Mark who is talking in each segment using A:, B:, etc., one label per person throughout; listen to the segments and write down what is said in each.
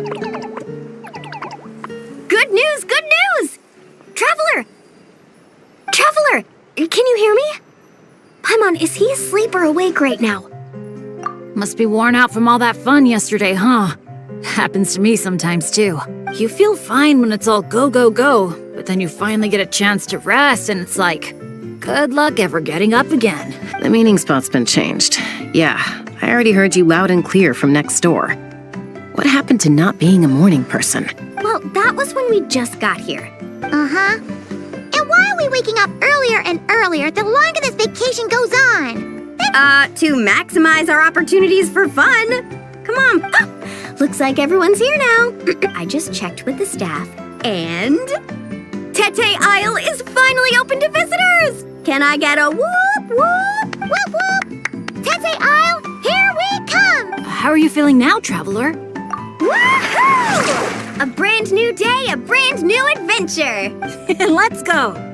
A: Good news! Good news! Traveler! Traveler! Can you hear me? Paimon, is he asleep or awake right now?
B: Must be worn out from all that fun yesterday, huh? Happens to me sometimes, too. You feel fine when it's all go, go, go, but then you finally get a chance to rest and it's like, good luck ever getting up again.
C: The meeting spot's been changed. Yeah, I already heard you loud and clear from next door. What happened to not being a morning person?
A: Well, that was when we just got here.
D: Uh-huh. And why are we waking up earlier and earlier the longer this vacation goes on?
A: To maximize our opportunities for fun. Come on. Looks like everyone's here now. I just checked with the staff, and Tete Isle is finally open to visitors! Can I get a whoop, whoop?
D: Whoop whoop! Tete Isle, here we come!
B: How are you feeling now, Traveler?
A: Woohoo! A brand new day, a brand new adventure!
B: Let's go!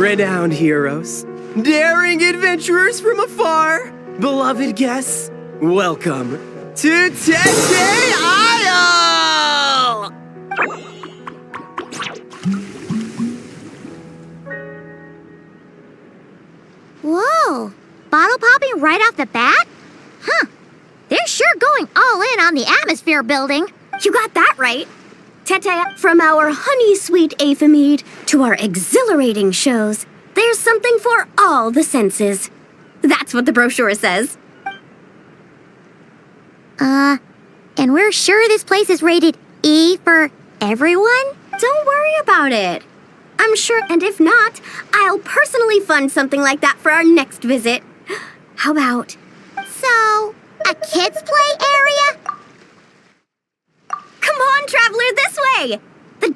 E: renowned heroes, daring adventurers from afar, beloved guests, welcome to Tete Isle!
D: Whoa! Bottle popping right off the bat? Huh. They're sure going all in on the atmosphere building.
A: You got that right. Tete, from our honey sweet aphemide to our exhilarating shows, there's something for all the senses. That's what the brochure says.
D: And we're sure this place is rated E for everyone?
A: Don't worry about it. I'm sure, and if not, I'll personally fund something like that for our next visit. How about...
D: So, a kids' play area?
A: Come on, traveler, this way! The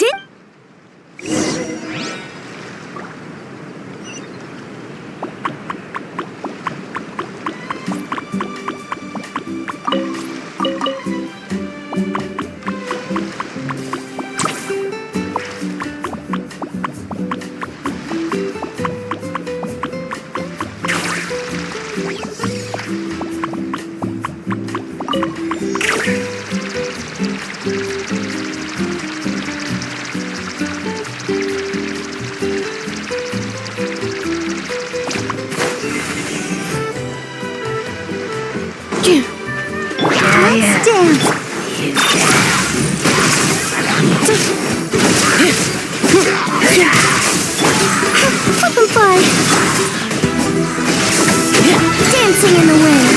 D: Let's dance. Open fly. Dancing in the wind.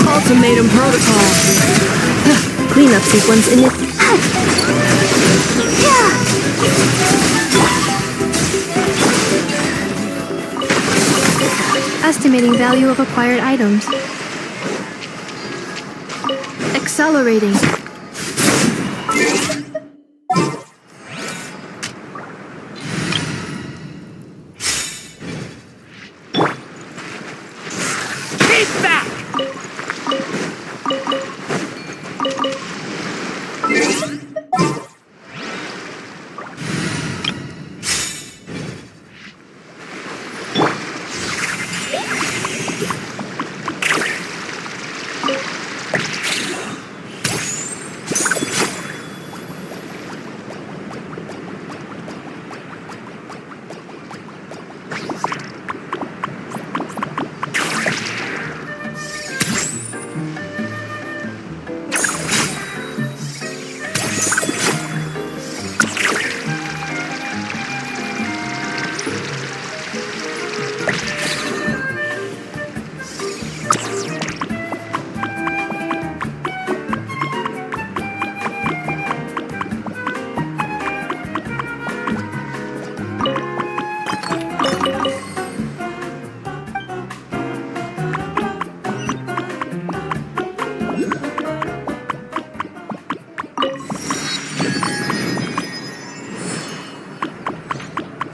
C: Ultimatum protocol. Cleanup sequence in it.
F: Estimating value of acquired items. Accelerating.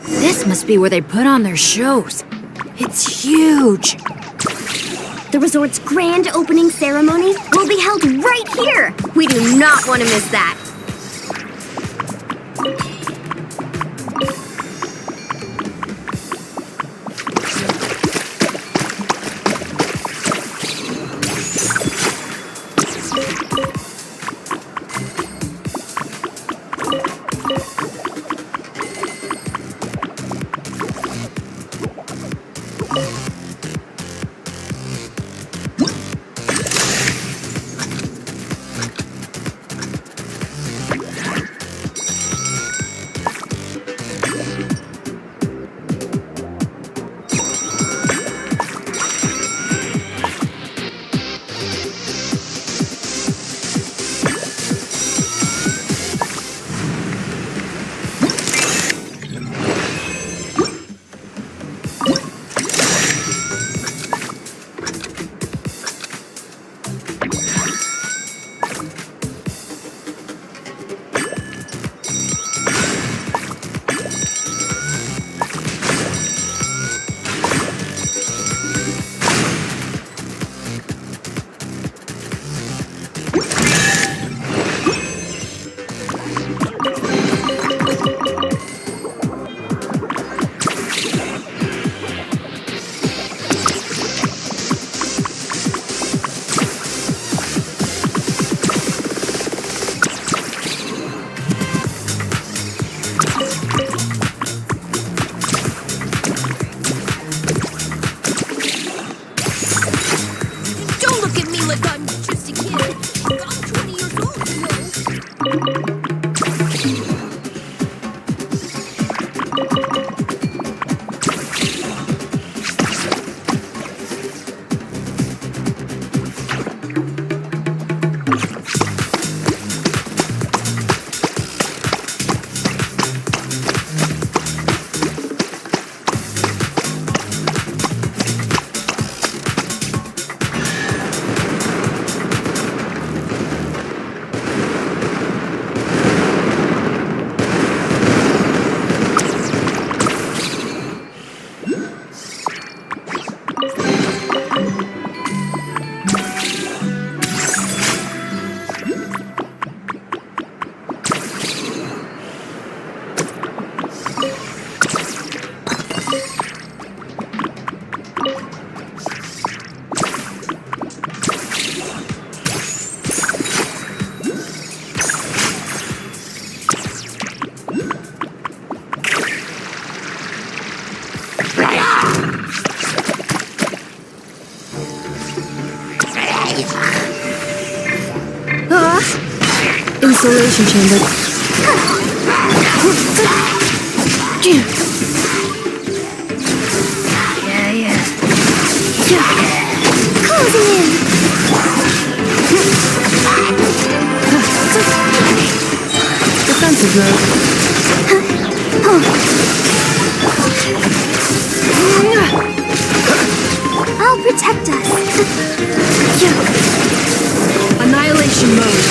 B: This must be where they put on their shows. It's huge.
A: The resort's grand opening ceremony will be held right here. We do not want to miss that.
F: Insulation chamber.
D: Closing in.
F: Defensive mode.
D: I'll protect us.
F: Annihilation mode.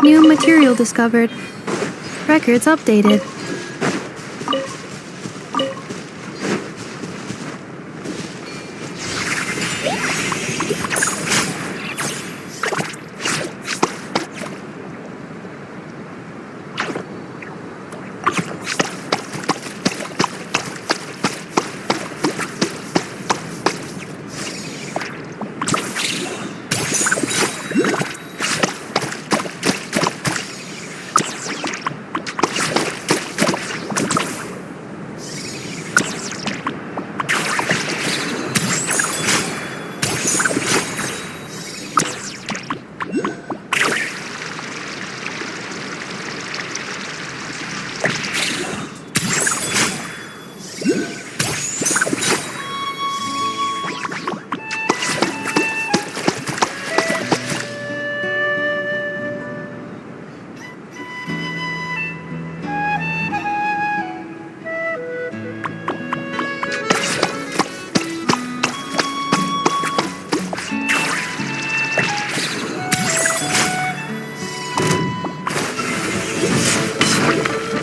F: New material discovered. Records updated.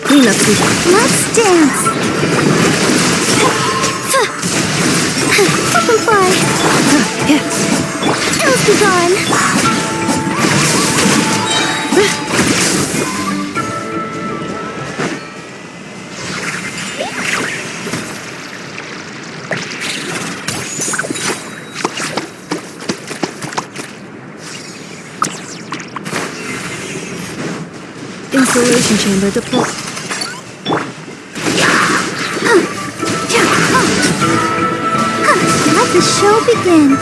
F: Cleanup season.
D: Let's dance. Up and fly.
F: Yes.
D: Girls be gone.
F: Insulation chamber deployed.
D: Let the show begin.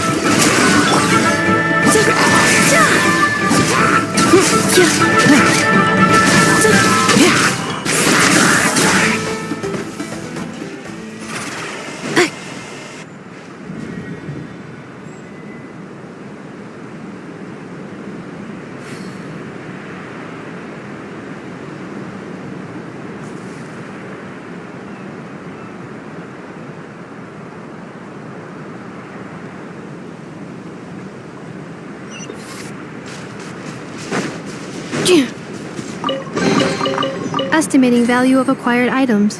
F: Estimating value of acquired items.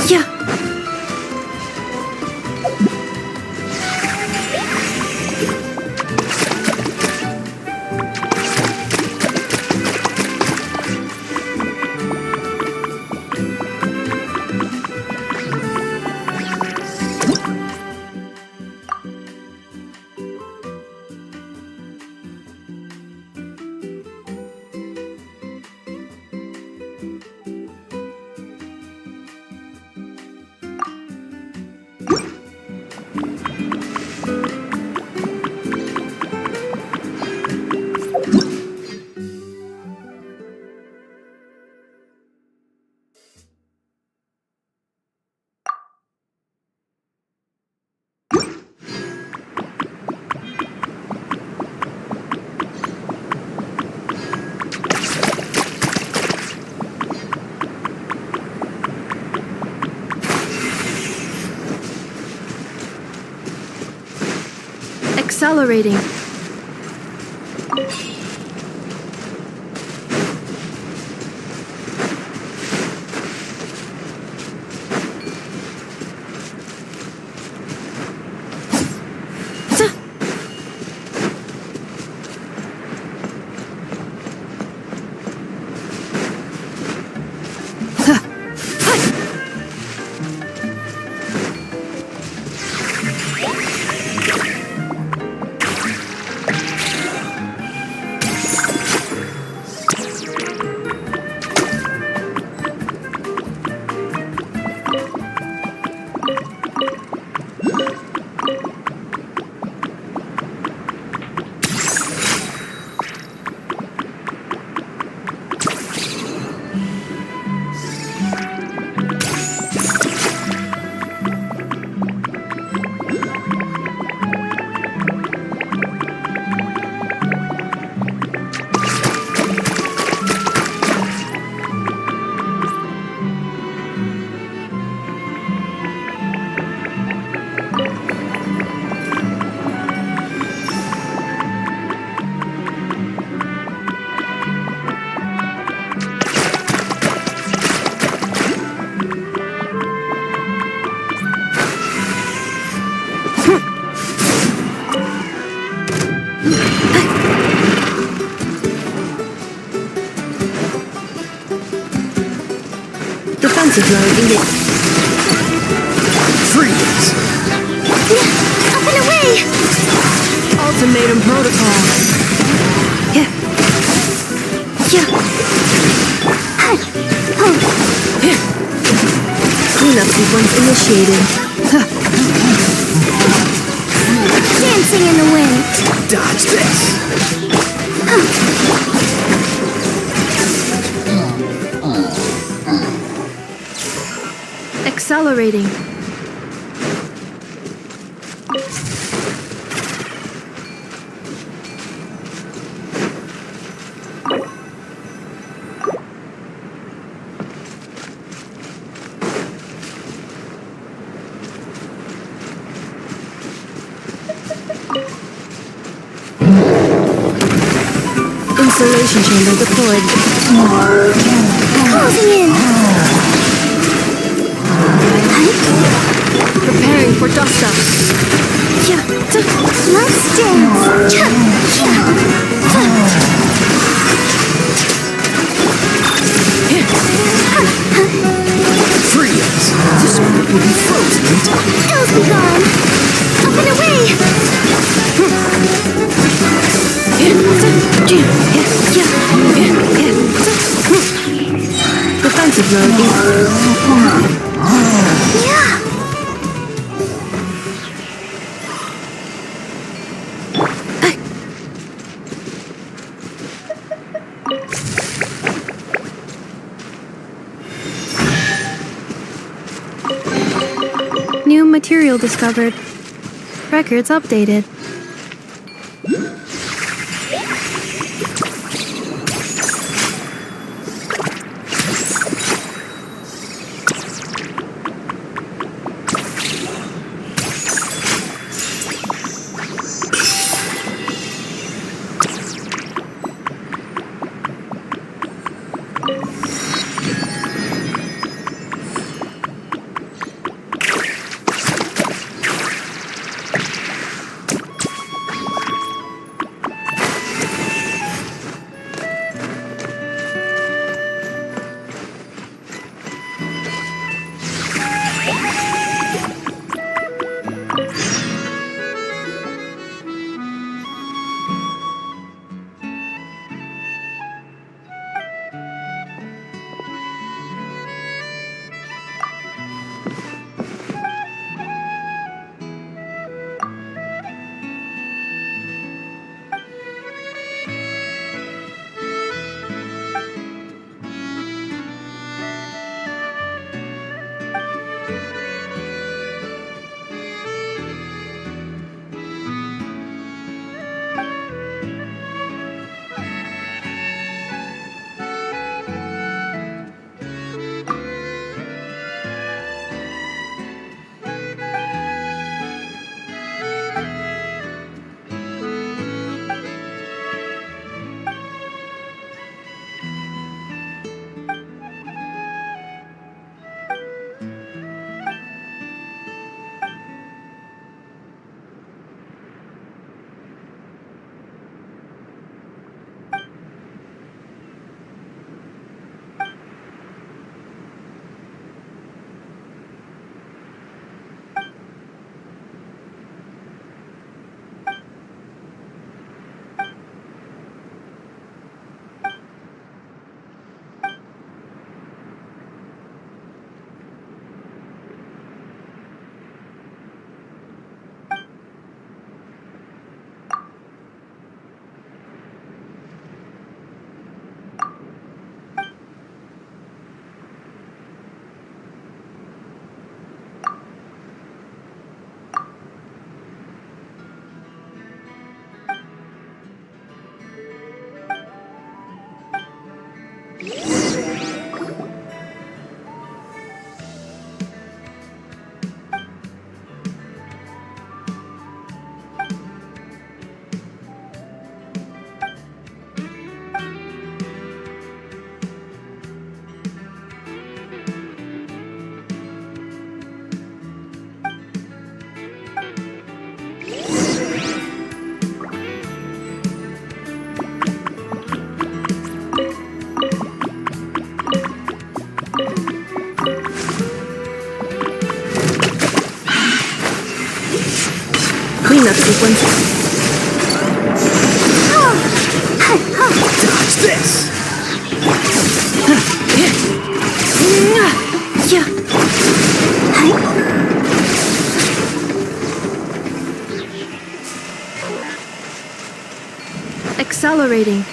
F: Yeah. Accelerating. Defensive mode engaged.
E: Freeze!
D: Up and away!
F: Ultimatum protocol. Yeah. Yeah. Cleanup sequence initiated.
D: Dancing in the wind.
E: Dodge this!
F: Accelerating. Insulation chamber deployed.
D: Closing in.
F: Preparing for dust up.
D: Let's dance.
E: Freeze! This one will be frozen in time.
D: Ills be gone. Up and away.
F: Defensive mode.
D: Yeah.
F: New material discovered. Records updated. cleanup sequence.
E: Dodge this!
F: Accelerating.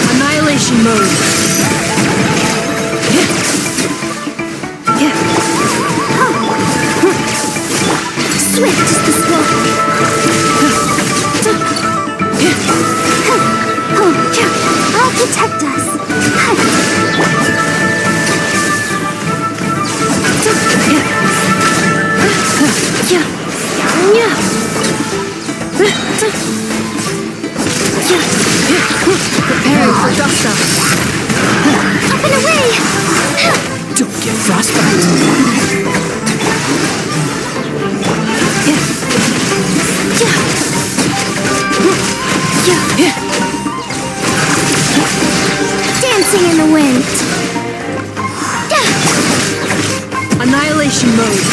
F: Annihilation mode.
D: Swift is the sword. I'll protect us.
F: Preparing for dust up.
D: Up and away!
E: Don't get frostbite!
D: Dancing in the wind.
F: Annihilation mode.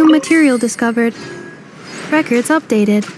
F: New material discovered. Records updated.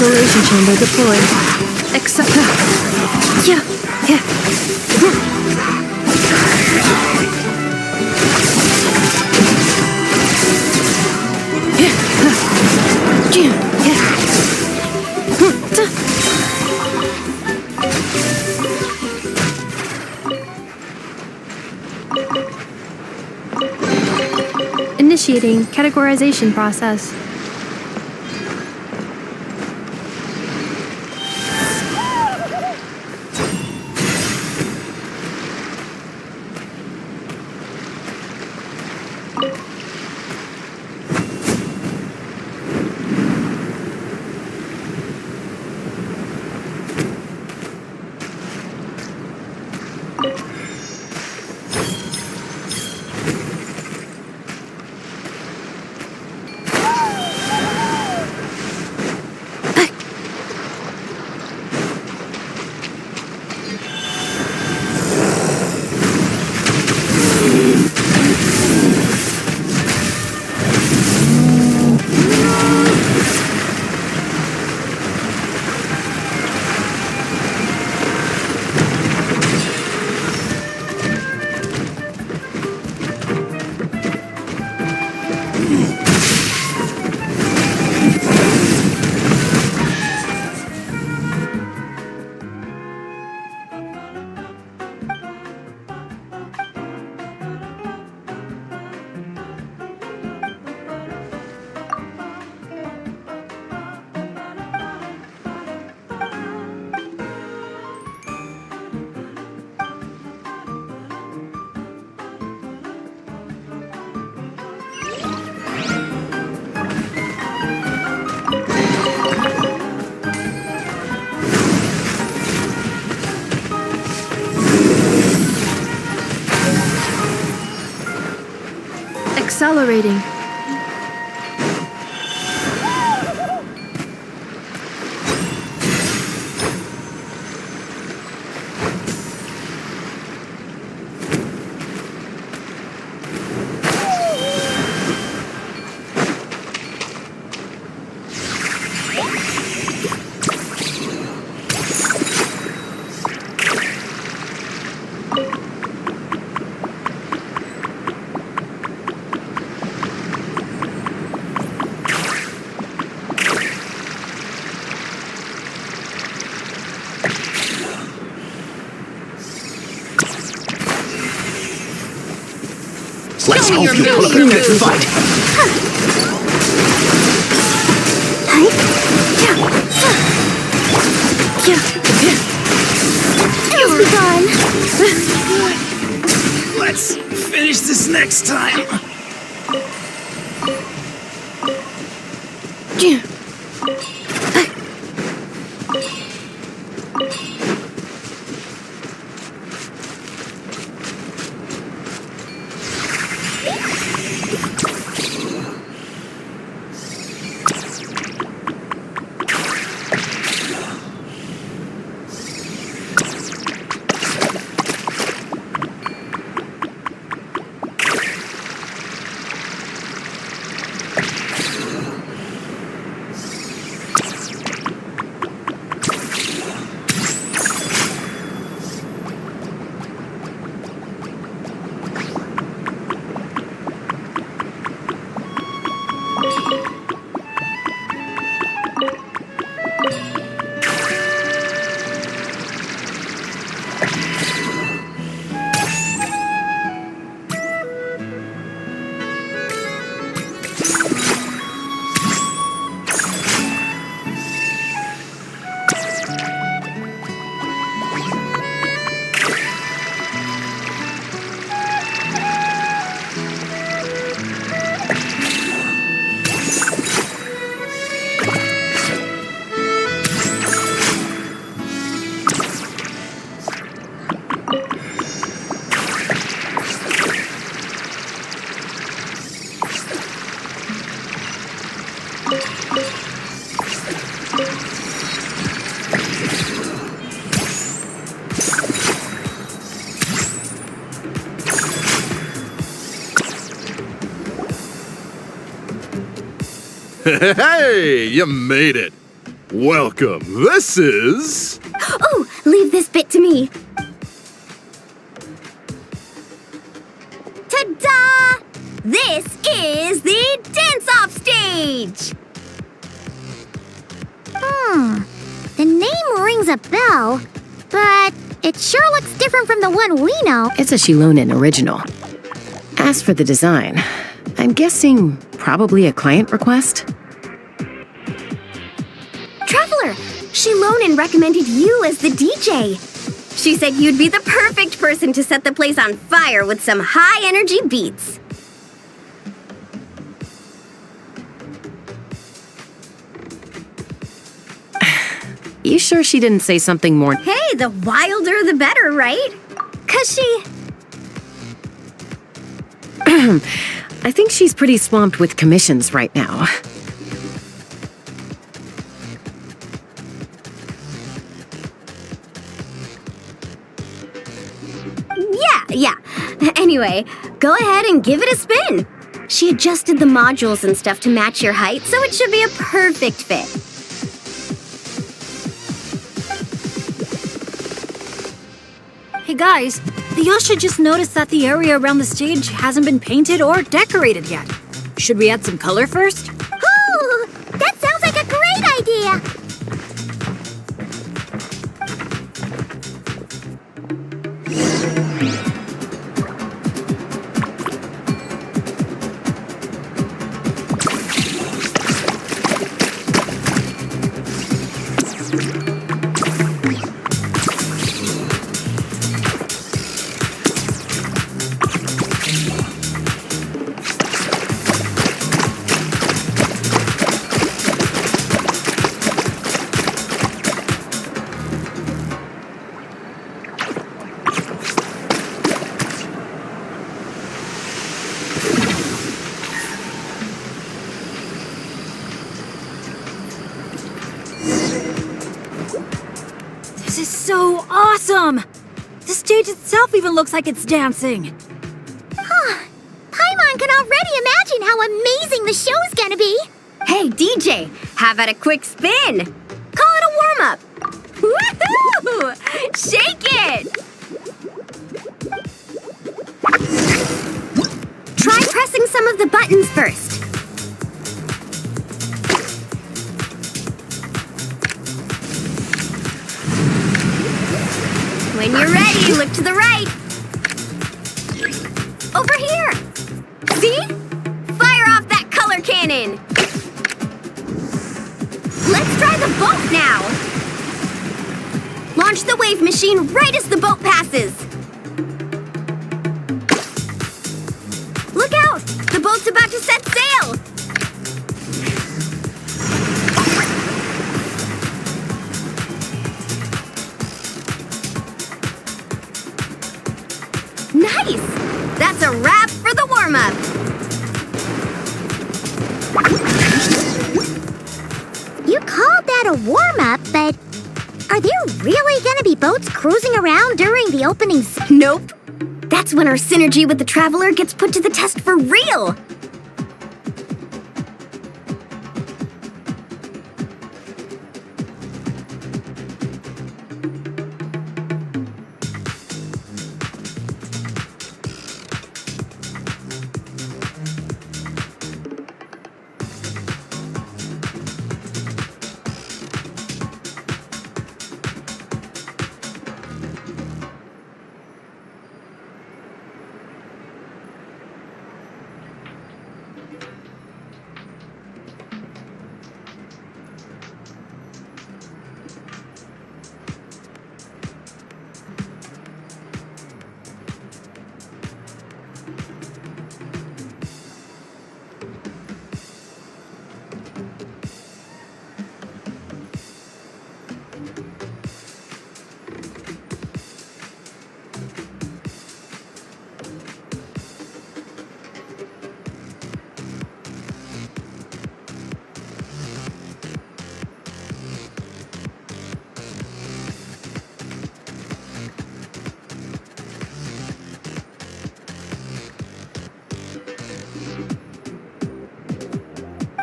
F: Isolation chamber deployed. Except. Yeah. Initiating categorization process. Accelerating.
E: Let's hope you pull up a good fight.
D: You'll be gone.
E: Let's finish this next time.
G: Hey, you made it. Welcome. This is...
A: Oh, leave this bit to me. Ta-da! This is the dance-off stage!
D: The name rings a bell, but it sure looks different from the one we know.
C: It's a Shilonen original. As for the design, I'm guessing probably a client request?
A: Traveler, Shilonen recommended you as the DJ. She said you'd be the perfect person to set the place on fire with some high-energy beats.
C: You sure she didn't say something more?
A: Hey, the wilder the better, right? 'Cause she...
C: I think she's pretty swamped with commissions right now.
A: Yeah. Anyway, go ahead and give it a spin. She adjusted the modules and stuff to match your height, so it should be a perfect fit.
B: Hey guys, the Yasha just noticed that the area around the stage hasn't been painted or decorated yet. Should we add some color first?
D: Ooh, that sounds like a great idea.
B: This is so awesome! The stage itself even looks like it's dancing.
D: Paimon can already imagine how amazing the show's gonna be.
A: Hey, DJ, how about a quick spin? Call it a warm-up. Woohoo! Shake it! Try pressing some of the buttons first. When you're ready, look to the right. Over here. See? Fire off that color cannon. Let's try the boat now. Launch the wave machine right as the boat passes. Look out! The boat's about to set sail. Nice! That's a wrap for the warm-up.
D: You called that a warm-up, but are there really gonna be boats cruising around during the opening
A: Nope. That's when our synergy with the Traveler gets put to the test for real.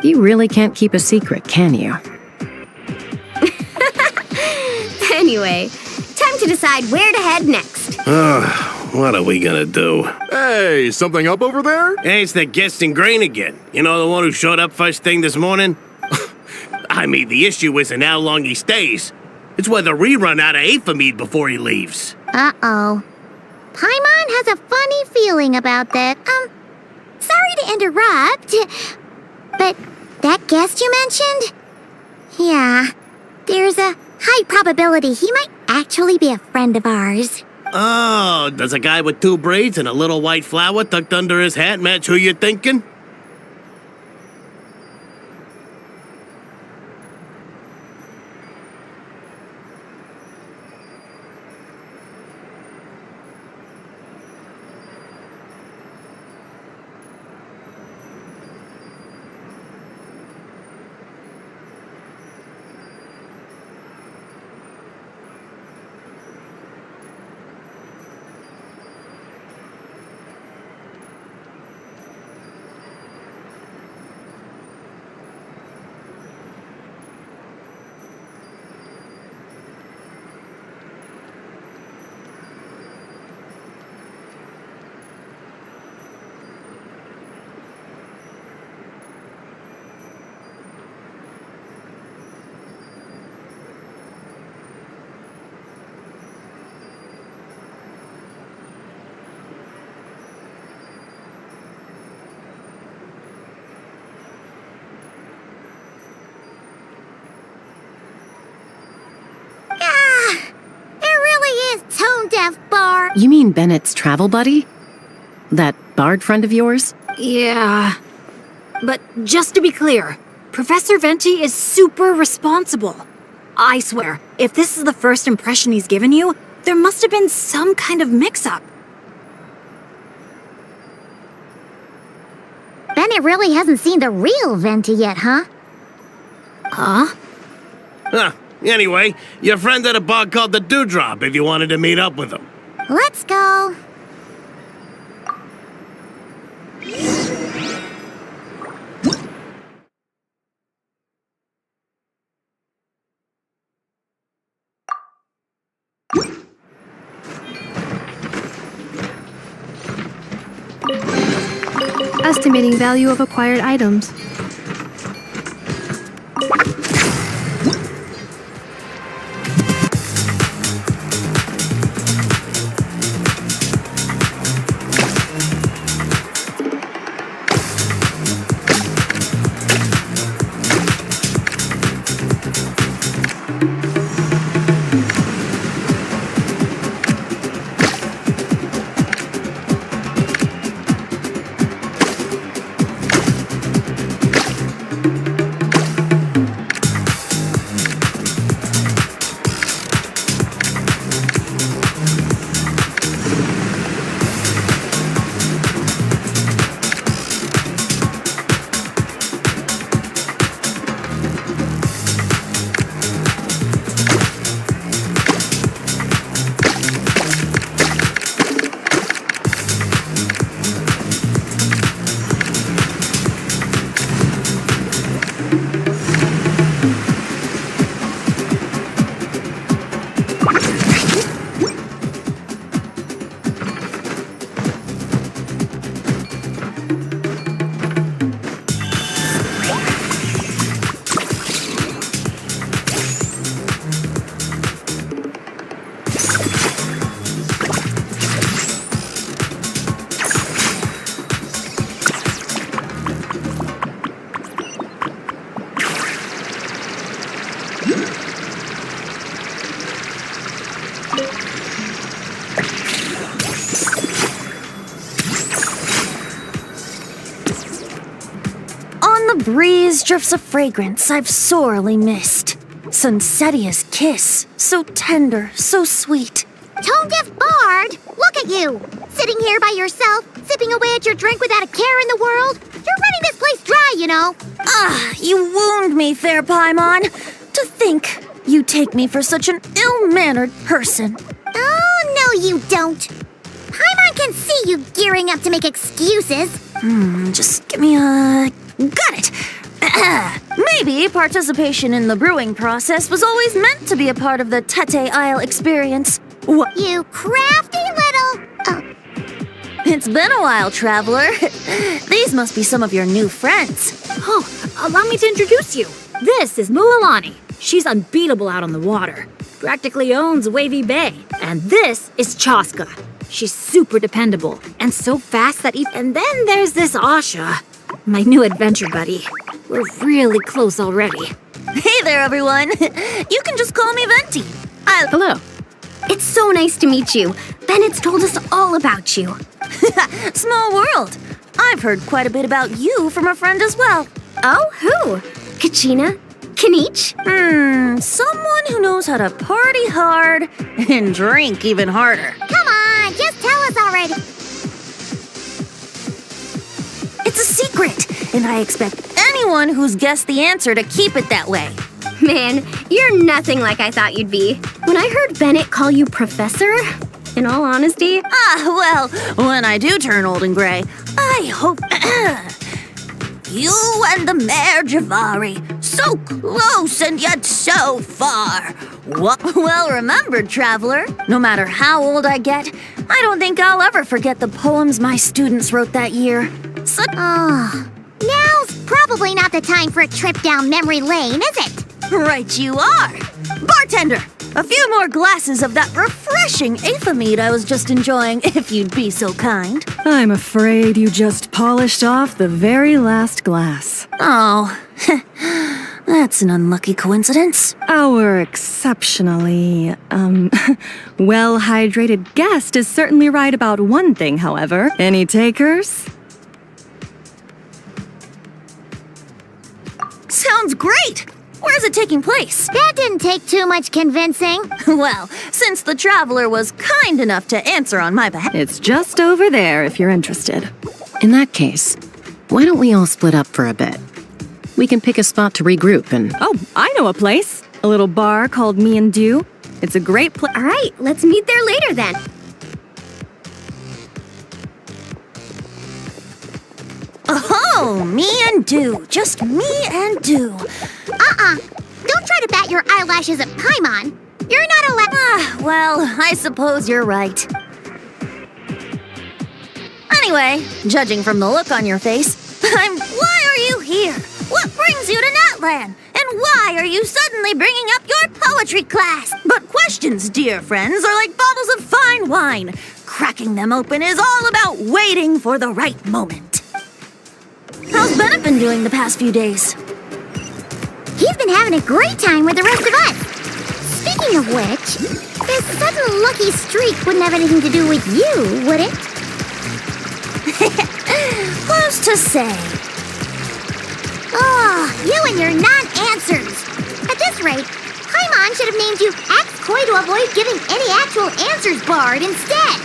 C: You really can't keep a secret, can you?
A: Anyway, time to decide where to head next.
H: What are we gonna do?
G: Hey, something up over there?
H: Hey, it's that Gaston Green again. You know, the one who showed up first thing this morning? I mean, the issue isn't how long he stays. It's whether we run out of Aphamide before he leaves.
D: Uh-oh. Paimon has a funny feeling about that. Sorry to interrupt, but that guest you mentioned? Yeah, there's a high probability he might actually be a friend of ours.
H: Oh, does a guy with 2 braids and a little white flower tucked under his hat match who you're thinking?
D: Tone-deaf bard.
C: You mean Bennett's travel buddy? That bard friend of yours?
B: Yeah. But just to be clear, Professor Venti is super responsible. I swear, if this is the first impression he's given you, there must have been some kind of mix-up.
D: Bennett really hasn't seen the real Venti yet, huh?
B: Huh?
H: Huh. Anyway, your friend at a bar called the Dewdrop if you wanted to meet up with him.
D: Let's go.
F: Estimating value of acquired items.
I: The breeze drifts a fragrance I've sorely missed. Sunsetia's kiss, so tender, so sweet.
D: Tone-deaf bard, look at you! Sitting here by yourself, sipping away at your drink without a care in the world. You're running this place dry, you know.
I: You wound me, fair Paimon. To think you take me for such an ill-mannered person.
D: Oh, no you don't. Paimon can see you gearing up to make excuses.
I: Just give me a... Got it! Maybe participation in the brewing process was always meant to be a part of the Tete Isle experience. What?
D: You crafty little... Oh,
I: It's been a while, traveler. These must be some of your new friends.
B: Oh, allow me to introduce you. This is Mualani. She's unbeatable out on the water. Practically owns Wavy Bay. And this is Chaska. She's super dependable and so fast that And then there's this Asha, my new adventure buddy. We're really close already.
I: Hey there, everyone. You can just call me Venti.
C: Hello.
A: It's so nice to meet you. Bennett's told us all about you.
I: Small world. I've heard quite a bit about you from a friend as well.
A: Oh, who? Kachina? Kanich?
I: Someone who knows how to party hard and drink even harder.
D: come on, just tell us already.
I: It's a secret, and I expect anyone who's guessed the answer to keep it that way.
A: Man, you're nothing like I thought you'd be. When I heard Bennett call you Professor, in all honesty,
I: Well, when I do turn old and gray, I hope you and the Mayor Javari, so close and yet so far. Well remembered, traveler. No matter how old I get, I don't think I'll ever forget the poems my students wrote that year.
D: Oh, now's probably not the time for a trip down memory lane, is it?
I: Right you are. Bartender, a few more glasses of that refreshing Aethamide I was just enjoying, if you'd be so kind.
F: I'm afraid you just polished off the very last glass.
I: Oh, that's an unlucky coincidence.
F: Our exceptionally, well-hydrated guest is certainly right about one thing, however. Any takers?
I: Sounds great! Where's it taking place?
D: That didn't take too much convincing.
I: Well, since the traveler was kind enough to answer on my behalf.
F: It's just over there if you're interested.
C: In that case, why don't we all split up for a bit? We can pick a spot to regroup and...
F: Oh, I know a place. A little bar called Me and Do. It's a great place.
A: all right, let's meet there later then.
I: Oh, me and Do. Just me and Do.
D: Don't try to bat your eyelashes at Paimon. You're not allowed.
I: Well, I suppose you're right. Anyway, judging from the look on your face, why are you here? What brings you to Natlan? And why are you suddenly bringing up your poetry class? But questions, dear friends, are like bottles of fine wine. Cracking them open is all about waiting for the right moment. How's Bennett been doing the past few days?
D: He's been having a great time with the rest of us. Speaking of which, this sudden lucky streak wouldn't have anything to do with you, would it?
I: Who's to say?
D: Oh, you and your non-answers. At this rate, Paimon should have named you Act Coy to avoid giving any actual answers barred instead.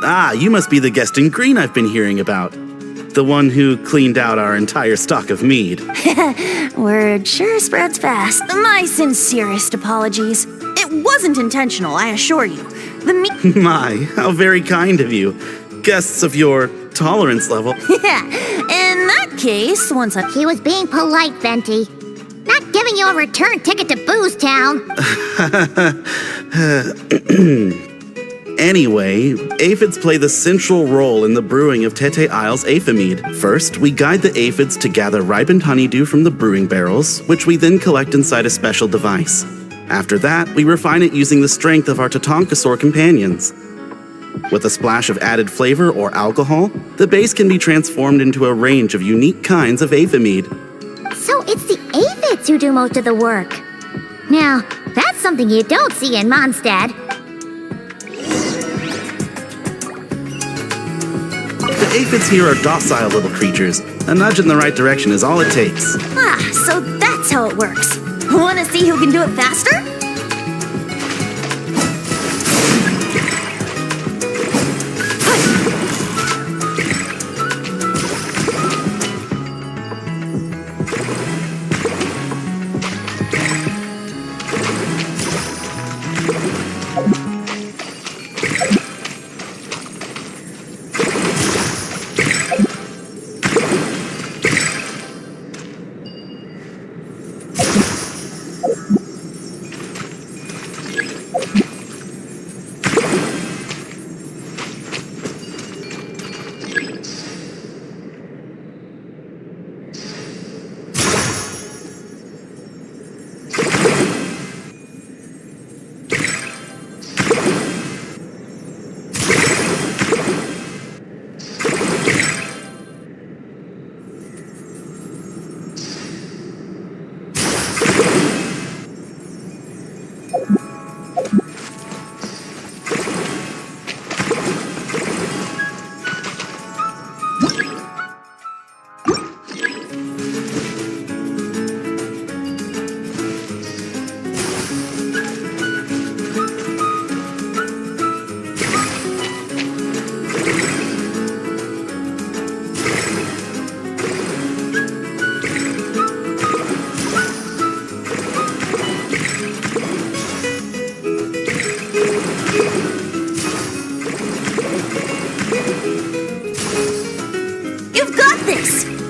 E: Ah, you must be the guest in green I've been hearing about. The one who cleaned out our entire stock of mead.
I: Word sure spreads fast. My sincerest apologies. It wasn't intentional, I assure you.
E: My, how very kind of you. Guests of your tolerance level.
I: In that case, once I...
D: He was being polite, Venti. Not giving you a return ticket to Booze Town.
E: Anyway, aphids play the central role in the brewing of Tete Isle's Aethamide. First, we guide the aphids to gather ripened honeydew from the brewing barrels, which we then collect inside a special device. After that, we refine it using the strength of our Tatankasaur companions. With a splash of added flavor or alcohol, the base can be transformed into a range of unique kinds of Aethamide.
D: So it's the aphids who do most of the work. Now, that's something you don't see in Mondstadt.
E: The aphids here are docile little creatures. A nudge in the right direction is all it takes.
I: So that's how it works. Wanna see who can do it faster?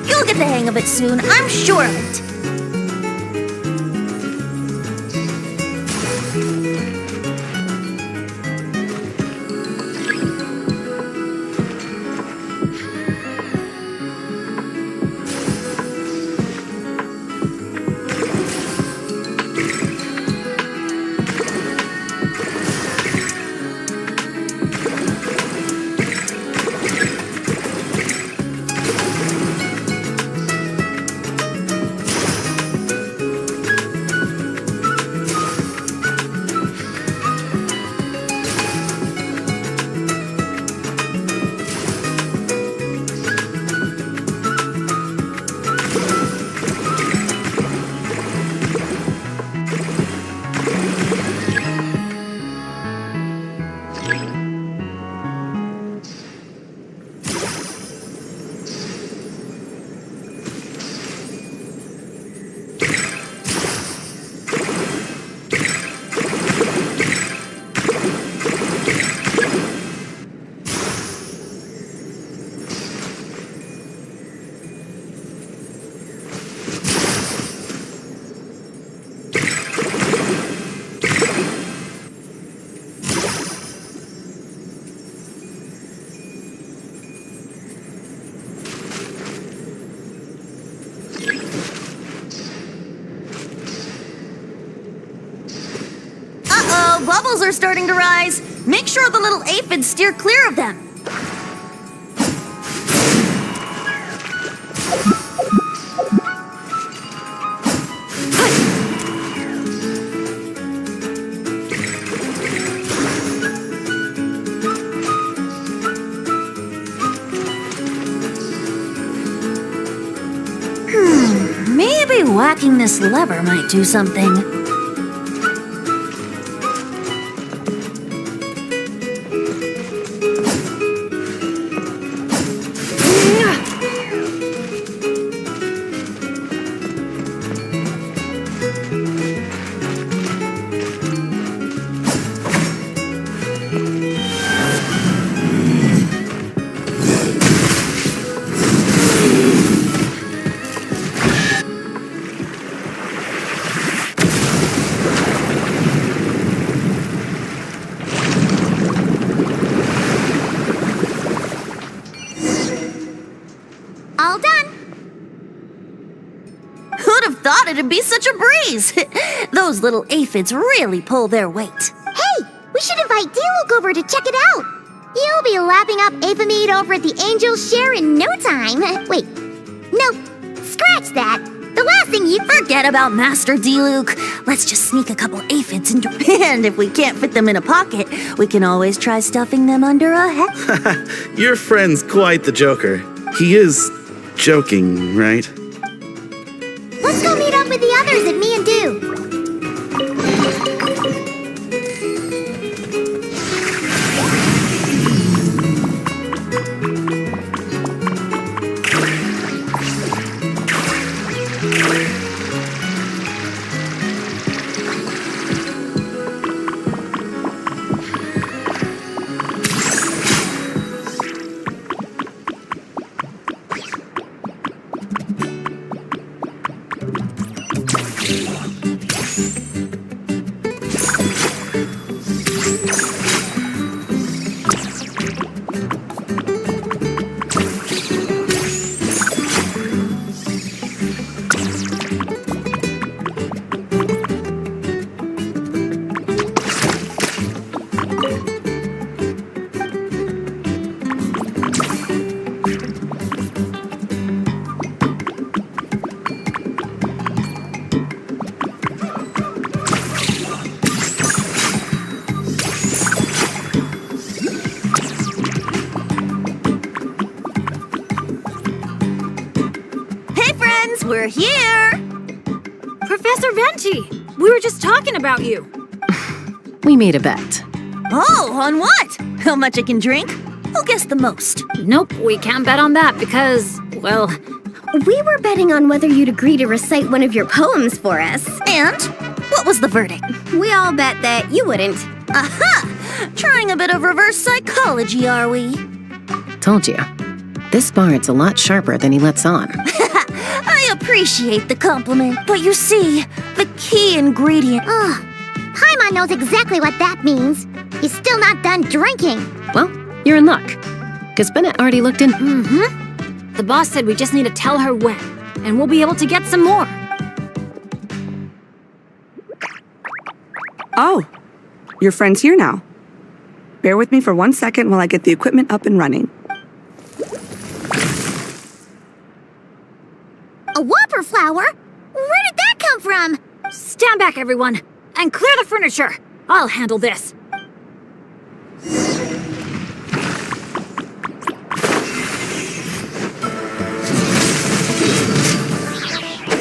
I: You'll get the hang of it soon, I'm sure of it. Bubbles are starting to rise. Make sure the little aphids steer clear of them. Maybe whacking this lever might do something.
D: All done.
I: Who'd have thought it'd be such a breeze? Those little aphids really pull their weight.
D: Hey, we should invite Diluc over to check it out. You'll be lapping up aphid over at the Angel's Share in no time. Wait, no, scratch that. The last thing you
I: Forget about Master Diluc. Let's just sneak a couple aphids into... And if we can't fit them in a pocket, we can always try stuffing them under a hat.
E: Your friend's quite the joker. He is joking, right?
D: Let's go meet up with the others at Me and Do.
I: We're here!
B: Professor Venti, we were just talking about you.
C: We made a bet.
I: Oh, on what? How much I can drink? Who guessed the most?
B: Nope, we can't bet on that because, well,
A: We were betting on whether you'd agree to recite one of your poems for us.
I: And what was the verdict?
A: We all bet that you wouldn't.
I: Aha! Trying a bit of reverse psychology, are we?
C: Told you. This bard's a lot sharper than he lets on.
I: I appreciate the compliment, but you see, the key ingredient.
D: Ugh. Paimon knows exactly what that means. He's still not done drinking.
C: Well, you're in luck. Because Bennett already looked in.
B: The boss said we just need to tell her when, and we'll be able to get some more.
J: Oh, your friend's here now. Bear with me for 1 second while I get the equipment up and running.
D: A whopper flower? Where did that come from?
B: Stand back, everyone, and clear the furniture. I'll handle this.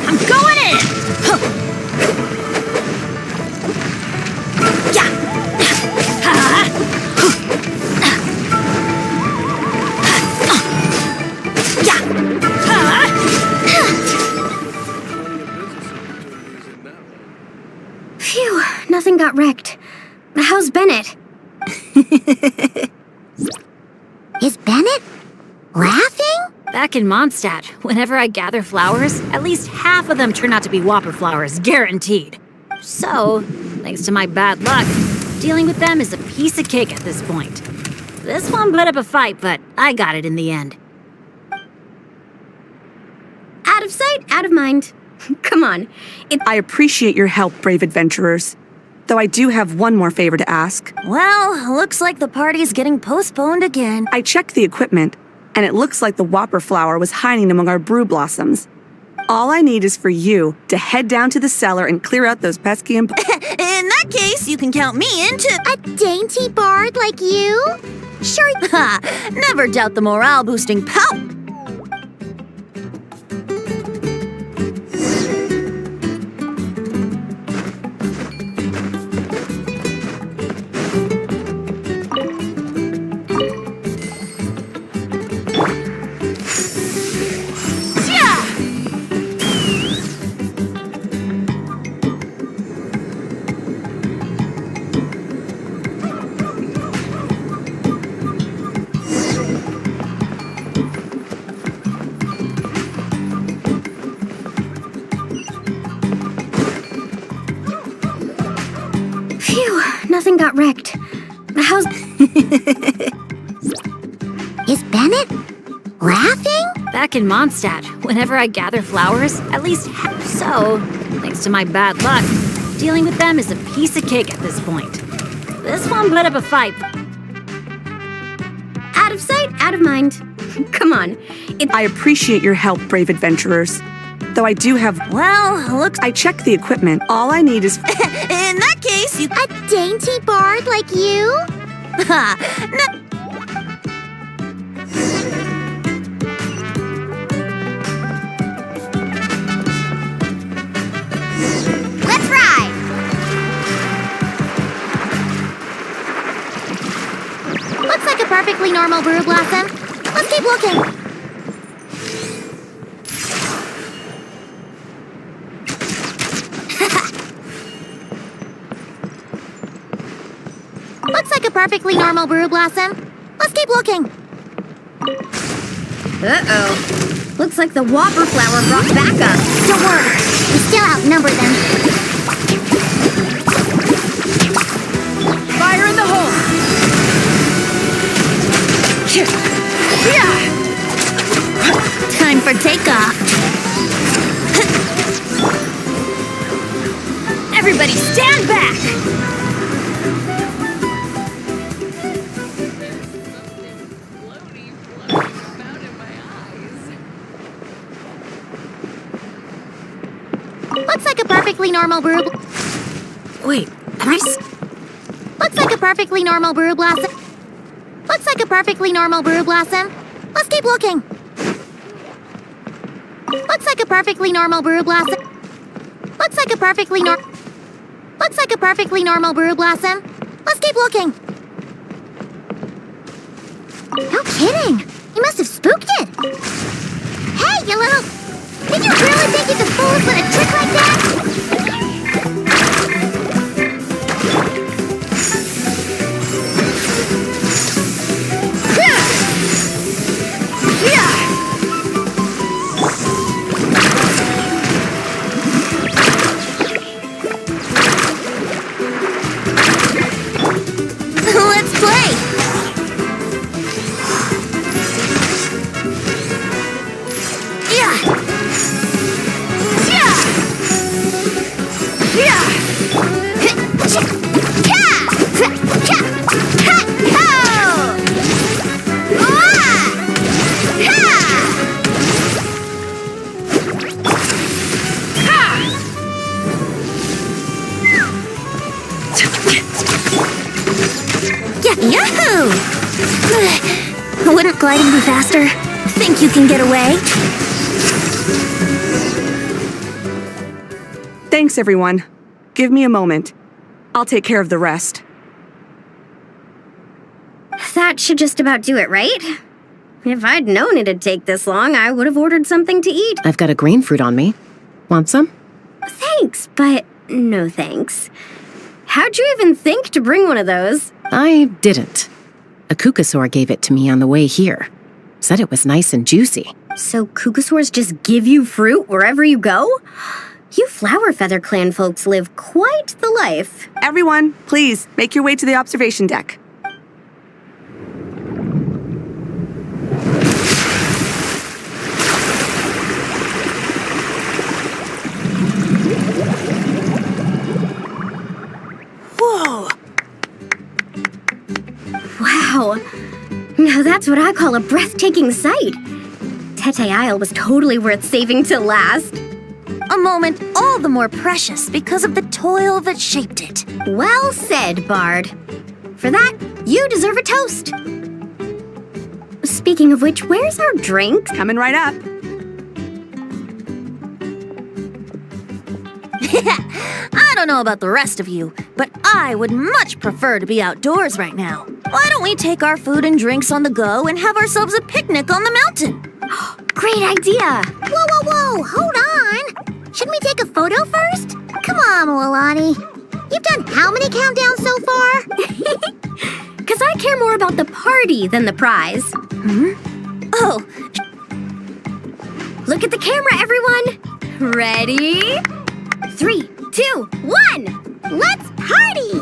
B: I'm going in! Huh. Yeah. Ha. Yeah. Ha.
A: Phew, nothing got wrecked. How's Bennett?
D: Is Bennett laughing?
B: Back in Mondstadt, whenever I gather flowers, at least half of them turn out to be whopper flowers, guaranteed. So, thanks to my bad luck, dealing with them is a piece of cake at this point. This one put up a fight, but I got it in the end.
A: Out of sight, out of mind. Come on.
J: I appreciate your help, brave adventurers. Though I do have one more favor to ask.
I: Well, looks like the party's getting postponed again.
J: I checked the equipment, and it looks like the whopper flower was hiding among our brew blossoms. All I need is for you to head down to the cellar and clear out those pesky
I: In that case, you can count me into...
D: A dainty bard like you? Sure.
I: Ha! Never doubt the morale-boosting pout.
A: Phew, nothing got wrecked. How's...
D: Is Bennett laughing?
B: Back in Mondstadt, whenever I gather flowers, at least half so, thanks to my bad luck, dealing with them is a piece of cake at this point. This one put up a fight.
A: Out of sight, out of mind. Come on.
J: I appreciate your help, brave adventurers. Though I do have...
I: Well, looks...
J: I checked the equipment. All I need is...
I: In that case, you...
D: A dainty bard like you?
I: Ha! No...
D: Let's ride! Looks like a perfectly normal brew blossom. Let's keep looking. Looks like a perfectly normal brew blossom. Let's keep looking.
A: Uh-oh. Looks like the whopper flower brought back up.
D: Don't worry, we still outnumber them.
A: Fire in the hole!
I: Time for takeoff.
B: Everybody stand back!
D: Looks like a perfectly normal brew.
B: Wait, am I
D: Looks like a perfectly normal brew blossom. Looks like a perfectly normal brew blossom. Let's keep looking. Looks like a perfectly normal brew blossom. Looks like a perfectly Looks like a perfectly normal brew blossom. Let's keep looking. No kidding. You must have spooked it. Hey, you little... Did you really think you could fool us with a trick like that?
A: Yeah!
I: Yahoo! Wouldn't gliding be faster? Think you can get away?
J: Thanks, everyone. Give me a moment. I'll take care of the rest.
A: That should just about do it, right? If I'd known it'd take this long, I would have ordered something to eat.
C: I've got a grain fruit on me. Want some?
A: Thanks, but no thanks. How'd you even think to bring one of those?
C: I didn't. A Kukasaur gave it to me on the way here. Said it was nice and juicy.
A: So Kukasaurs just give you fruit wherever you go? You Flower Feather Clan folks live quite the life.
J: Everyone, please, make your way to the observation deck.
A: Whoa! Wow. Now that's what I call a breathtaking sight. Tete Isle was totally worth saving to last.
I: A moment all the more precious because of the toil that shaped it.
A: Well said, Bard. For that, you deserve a toast. Speaking of which, where's our drink?
J: Coming right up.
I: I don't know about the rest of you, but I would much prefer to be outdoors right now. Why don't we take our food and drinks on the go and have ourselves a picnic on the mountain?
A: Great idea!
D: Whoa, whoa, whoa! Hold on! Shouldn't we take a photo first? Come on, Milani. You've done how many countdowns so far?
A: Because I care more about the party than the prize.
I: Oh,
A: Look at the camera, everyone! Ready? 3, 2, 1!
D: Let's party!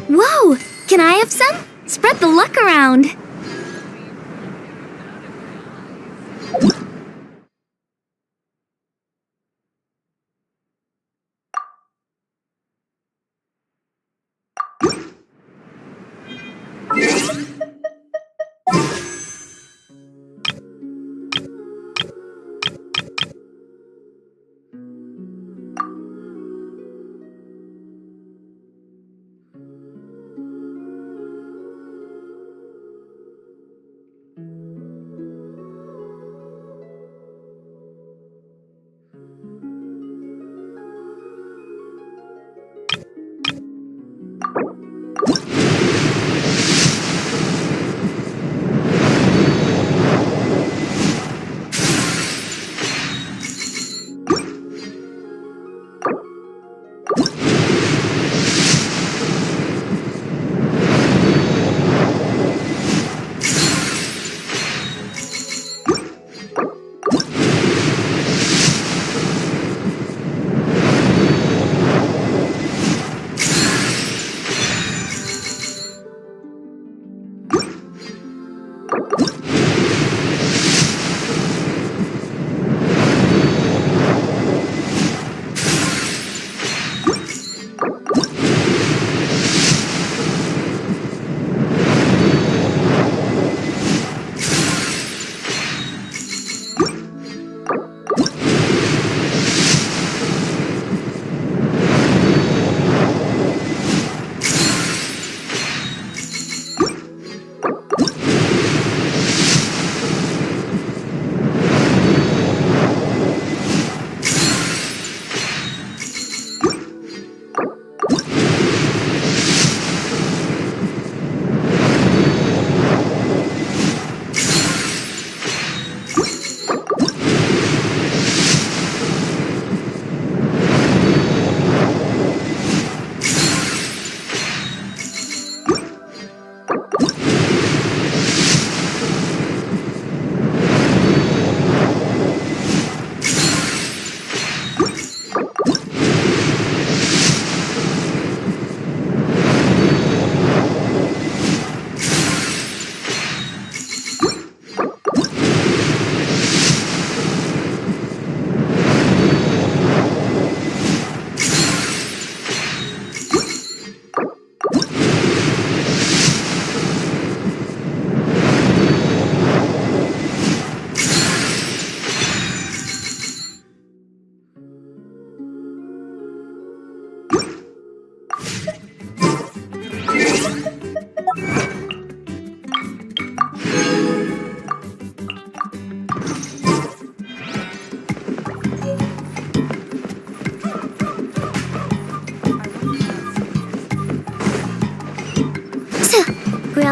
A: Whoa! Can I have some? Spread the luck around.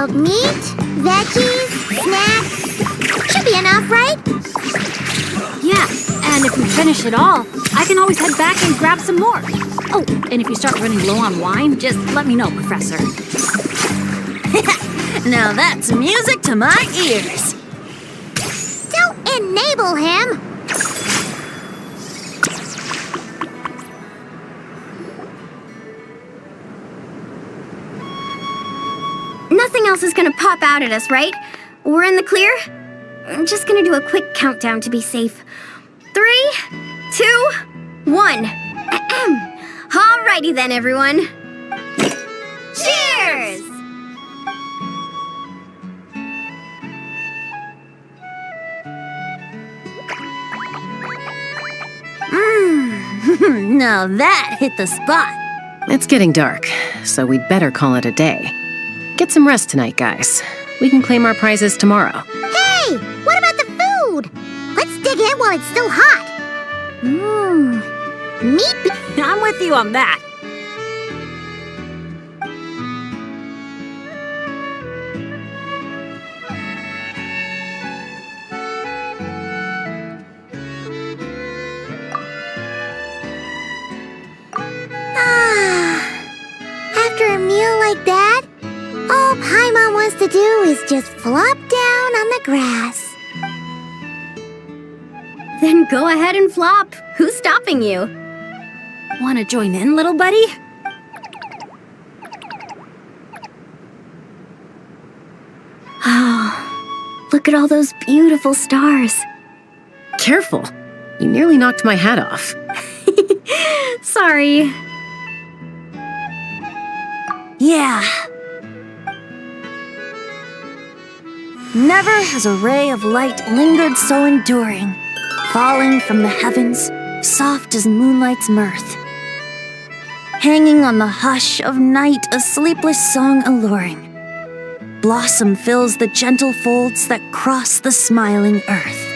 D: about meat, veggies, snacks. Should be enough, right?
B: Yeah, and if we finish it all, I can always head back and grab some more. Oh, and if you start running low on wine, just let me know, Professor.
I: Now that's music to my ears.
D: Don't enable him.
A: Nothing else is gonna pop out at us, right? We're in the clear? I'm just gonna do a quick countdown to be safe. 3, 2, 1. Alrighty then, everyone. Cheers!
I: Now that hit the spot.
C: It's getting dark, so we'd better call it a day. Get some rest tonight, guys. We can claim our prizes tomorrow.
D: Hey, what about the food? Let's dig in while it's still hot. Meat.
B: I'm with you on that.
D: After a meal like that, all Paimon wants to do is just flop down on the grass.
A: Then go ahead and flop. Who's stopping you?
B: Want to join in, little buddy?
A: Oh, look at all those beautiful stars.
C: Careful. You nearly knocked my hat off.
A: Sorry.
I: Yeah. Never has a ray of light lingered so enduring, falling from the heavens, soft as moonlight's mirth. Hanging on the hush of night, a sleepless song alluring. Blossom fills the gentle folds that cross the smiling earth.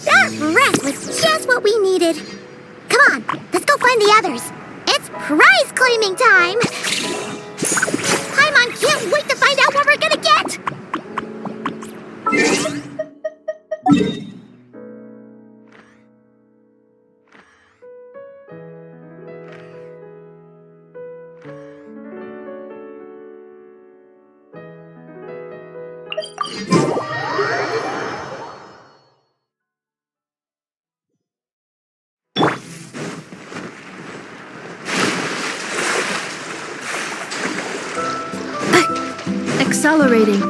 D: That rest was just what we needed. Come on, let's go find the others. It's prize claiming time. Paimon can't wait to find out what we're gonna get.
F: Accelerating.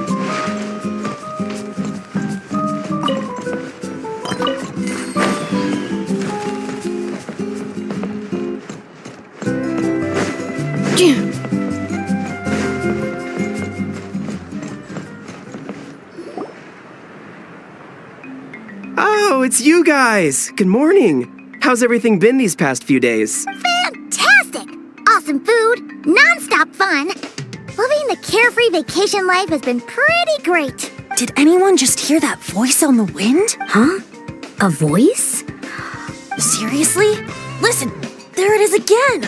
K: Oh, it's you guys! Good morning! How's everything been these past few days?
D: Fantastic! Awesome food, non-stop fun. Living the carefree vacation life has been pretty great.
I: Did anyone just hear that voice on the wind?
A: Huh? A voice?
I: Seriously? Listen, there it is again.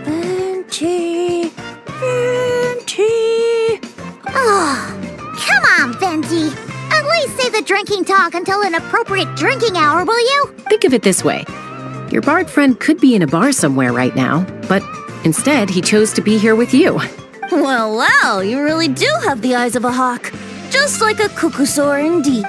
I: Venti, Venti.
D: Oh, come on, Venti. At least save the drinking talk until an appropriate drinking hour, will you?
C: Think of it this way. Your bard friend could be in a bar somewhere right now, but instead he chose to be here with you.
I: Well, wow, you really do have the eyes of a hawk. Just like a cuckoosaur indeed.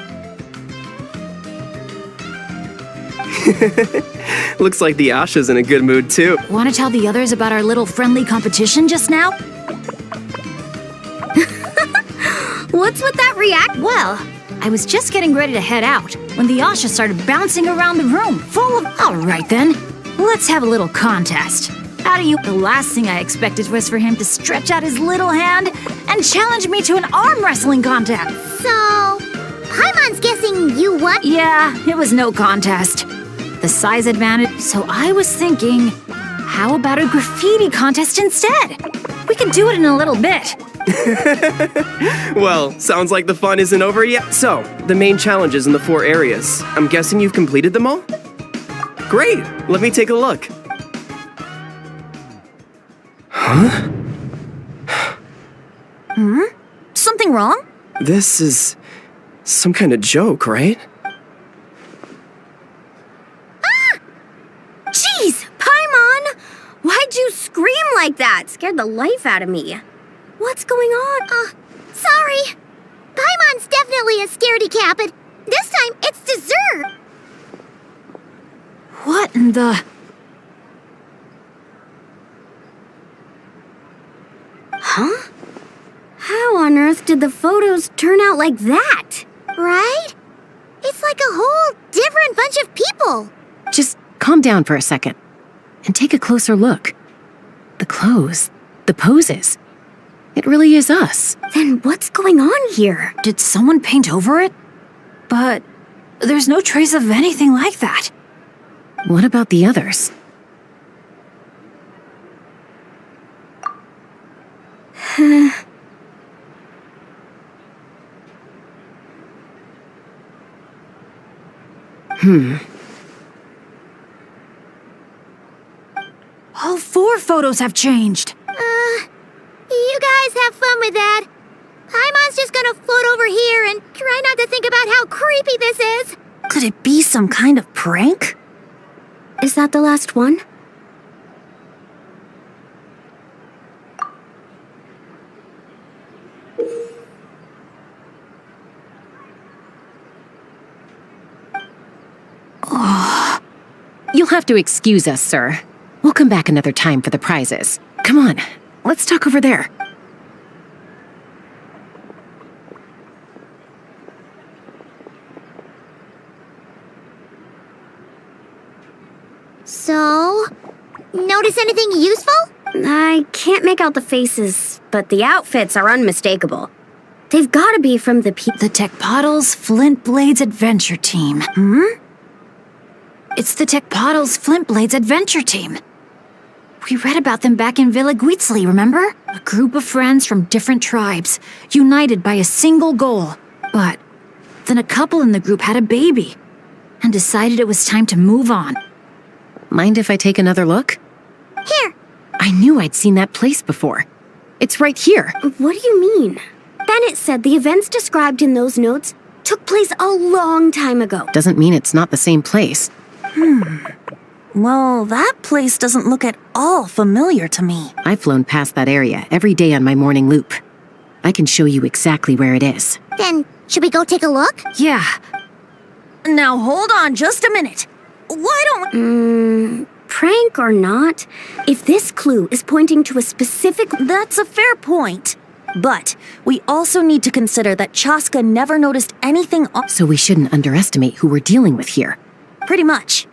K: Looks like the Asha's in a good mood too.
B: Want to tell the others about our little friendly competition just now?
A: What's with that react?
B: Well, I was just getting ready to head out when the Asha started bouncing around the room, full of... All right then, let's have a little contest. out of you. The last thing I expected was for him to stretch out his little hand and challenge me to an arm wrestling contest.
D: So, Paimon's guessing you won?
B: Yeah, it was no contest. The size advantage, so I was thinking, how about a graffiti contest instead? We can do it in a little bit.
K: Well, sounds like the fun isn't over yet. So, the main challenges in the 4 areas. I'm guessing you've completed them all? Great! Let me take a look. Huh?
I: Something wrong?
K: This is some kind of joke, right?
A: Jeez, Paimon! Why'd you scream like that? Scared the life out of me. What's going on?
D: Sorry. Paimon's definitely a scaredy cat, but this time it's dessert.
B: What in the...
A: Huh? How on earth did the photos turn out like that?
D: Right? It's like a whole different bunch of people.
C: Just calm down for a second and take a closer look. The clothes, the poses. It really is us.
A: Then what's going on here?
B: Did someone paint over it? But there's no trace of anything like that.
C: What about the others?
B: All 4 photos have changed.
D: You guys have fun with that. Paimon's just gonna float over here and try not to think about how creepy this is.
I: Could it be some kind of prank?
A: Is that the last one?
C: You'll have to excuse us, sir. We'll come back another time for the prizes. Come on, let's talk over there.
D: So, notice anything useful?
A: I can't make out the faces, but the outfits are unmistakable. They've gotta be from the
B: The Tecpotals Flint Blades Adventure Team. It's the Tecpotals Flint Blades Adventure Team. We read about them back in Villa Guitzli, remember? A group of friends from different tribes, united by a single goal. But then a couple in the group had a baby and decided it was time to move on.
C: Mind if I take another look?
D: Here.
C: I knew I'd seen that place before. It's right here.
A: What do you mean? Bennett said the events described in those notes took place a long time ago.
C: Doesn't mean it's not the same place.
I: Well, that place doesn't look at all familiar to me.
C: I've flown past that area every day on my morning loop. I can show you exactly where it is.
D: Then, should we go take a look?
B: Yeah,
I: Now hold on just a minute. Why don't...
A: Prank or not, if this clue is pointing to a specific...
I: That's a fair point. But we also need to consider that Chaska never noticed anything
C: So we shouldn't underestimate who we're dealing with here.
I: pretty much.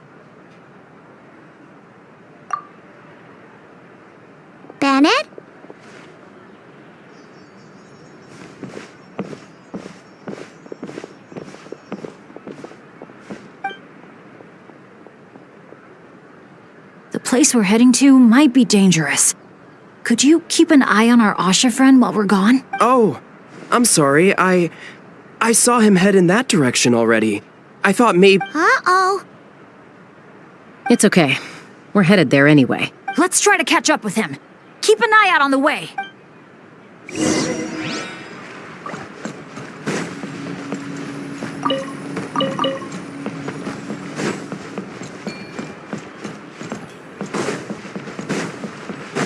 D: Bennett?
B: the place we're heading to might be dangerous. Could you keep an eye on our Asha friend while we're gone?
K: Oh, I'm sorry. I saw him head in that direction already. I thought maybe...
D: Uh-oh.
C: It's okay. We're headed there anyway.
B: Let's try to catch up with him. Keep an eye out on the way.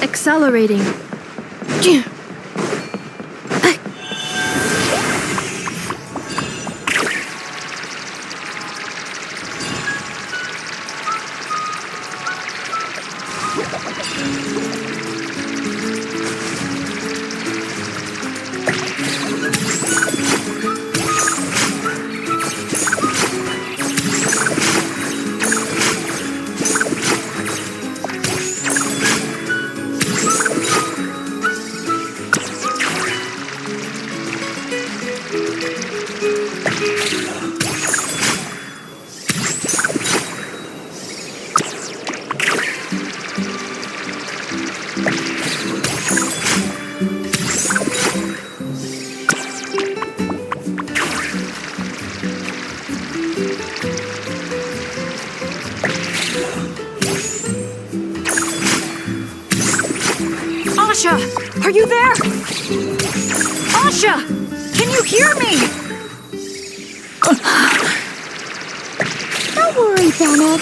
F: Accelerating.
B: Asha, are you there? Asha, can you hear me?
D: Don't worry, Bennett.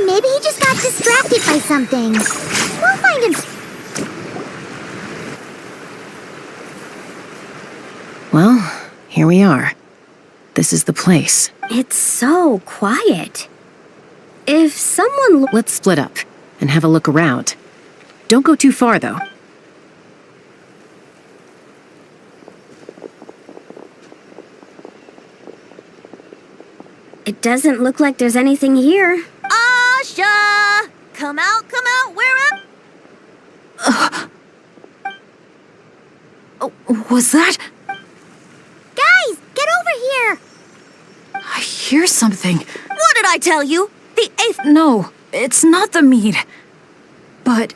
D: Maybe he just got distracted by something. We'll find him.
C: Well, here we are. This is the place.
A: It's so quiet. If someone
C: Let's split up and have a look around. Don't go too far, though.
A: It doesn't look like there's anything here.
I: Asha! Come out, we're up!
B: Oh, was that?
D: Guys, get over here!
B: I hear something.
I: What did I tell you? The eighth.
B: No, it's not the mead. But...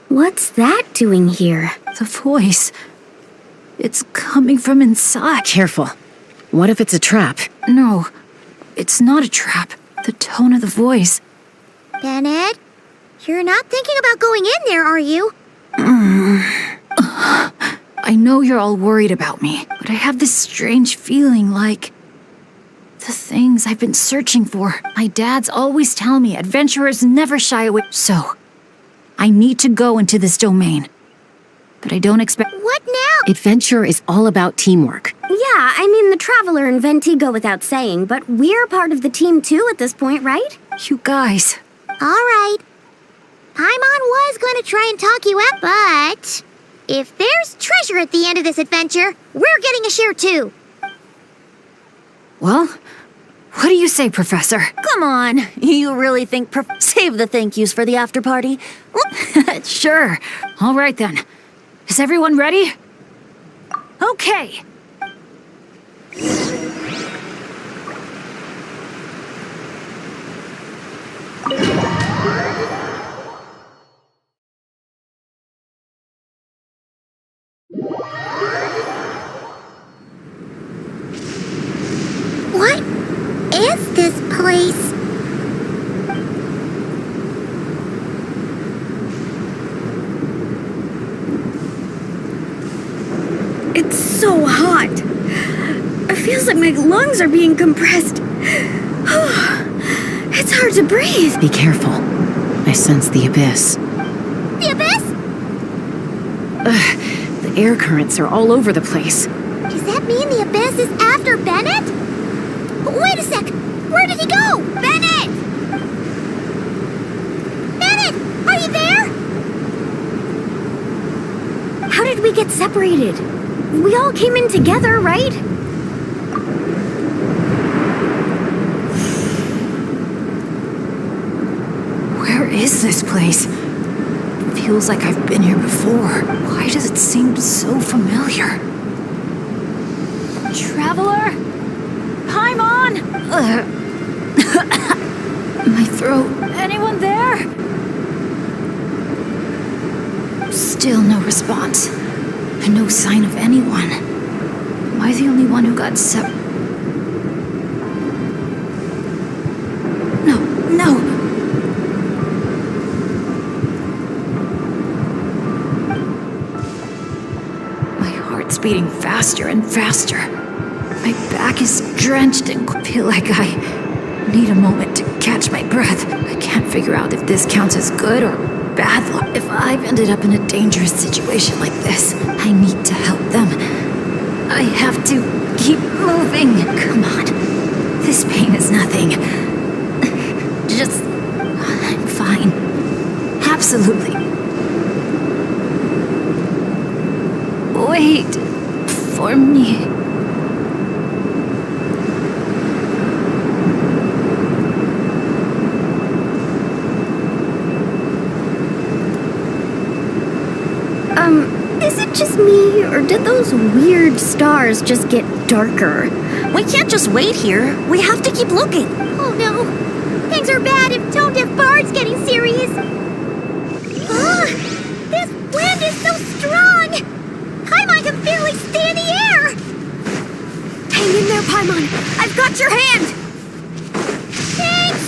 A: What's that doing here?
B: the voice... It's coming from inside.
C: Careful. What if it's a trap?
B: No, it's not a trap. The tone of the voice.
D: Bennett, you're not thinking about going in there, are you?
B: I know you're all worried about me, but I have this strange feeling like... the things I've been searching for. My dad's always telling me adventurers never shy away. So, I need to go into this domain. But I don't expect...
D: What now?
C: Adventure is all about teamwork.
A: Yeah, I mean, the Traveler and Venti go without saying, but we're part of the team too at this point, right?
B: You guys...
D: All right. Paimon was going to try and talk you up, but... if there's treasure at the end of this adventure, we're getting a share too.
B: Well, what do you say, Professor?
I: Come on, you really think save the thank yous for the after party?
B: Sure. All right then. Is everyone ready? Okay.
D: What is this place?
A: It's so hot. It feels like my lungs are being compressed. It's hard to breathe.
C: Be careful. I sense the abyss.
D: The abyss?
C: The air currents are all over the place.
D: Does that mean the abyss is after Bennett? Wait a sec! Where did he go? Bennett! Bennett! Are you there?
A: How did we get separated? We all came in together, right?
B: Where is this place? Feels like I've been here before. Why does it seem so familiar? Traveler? Paimon? My throat. Anyone there? Still no response. And no sign of anyone. Am I the only one who got No. My heart's beating faster and faster. My back is drenched and I feel like I need a moment to catch my breath. I can't figure out if this counts as good or bad luck. If I've ended up in a dangerous situation like this, I need to help them. I have to keep moving. Come on. This pain is nothing. I'm fine. Absolutely. Wait for me.
A: Is it just me, or did those weird stars just get darker?
I: We can't just wait here. We have to keep looking.
D: Oh no! Things are bad if Tone Deaf Bard's getting serious! This wind is so strong! Paimon can barely stay in the air!
A: Paimon! I've got your hand!
D: Thanks!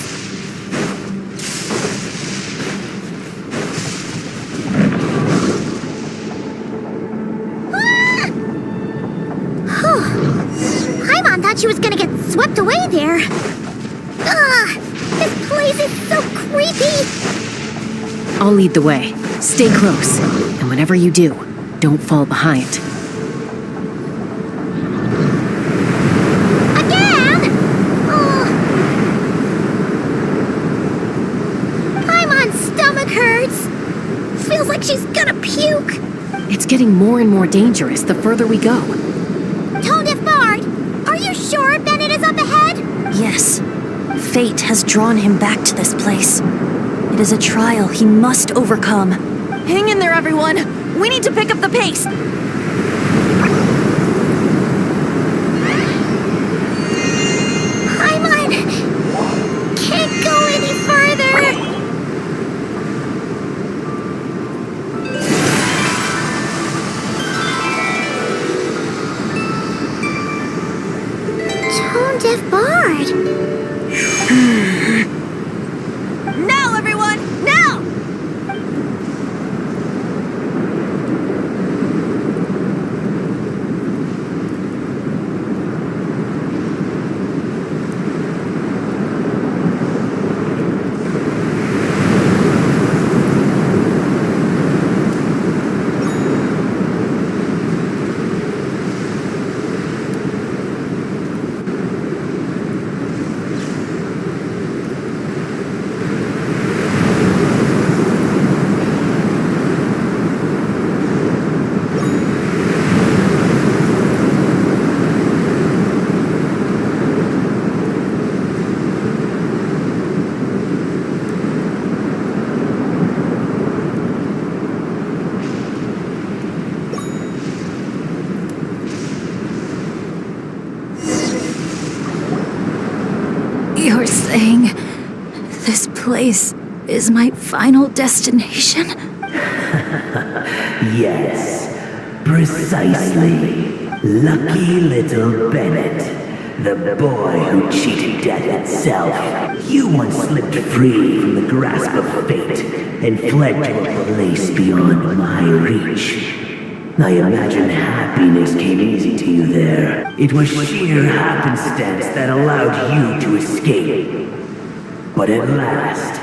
D: Paimon thought she was gonna get swept away there. Ugh! This place is so creepy!
C: I'll lead the way. Stay close. And whenever you do, don't fall behind.
D: Again? Oh. Paimon's stomach hurts. Feels like she's gonna puke.
C: It's getting more and more dangerous the further we go.
D: Tone-Deaf Bard, are you sure Bennett is up ahead?
I: Yes. Fate has drawn him back to this place. It is a trial he must overcome. Hang in there, everyone! We need to pick up the pace!
D: Paimon can't go any further. Tone-Deaf Bard.
I: Now, everyone! Now! You're saying this place is my final destination?
L: Yes, precisely. Lucky little Bennett, the boy who cheated death itself. You once slipped free from the grasp of fate and fled to a place beyond my reach. I imagine happiness came easy to you there. It was sheer happenstance that allowed you to escape. But at last,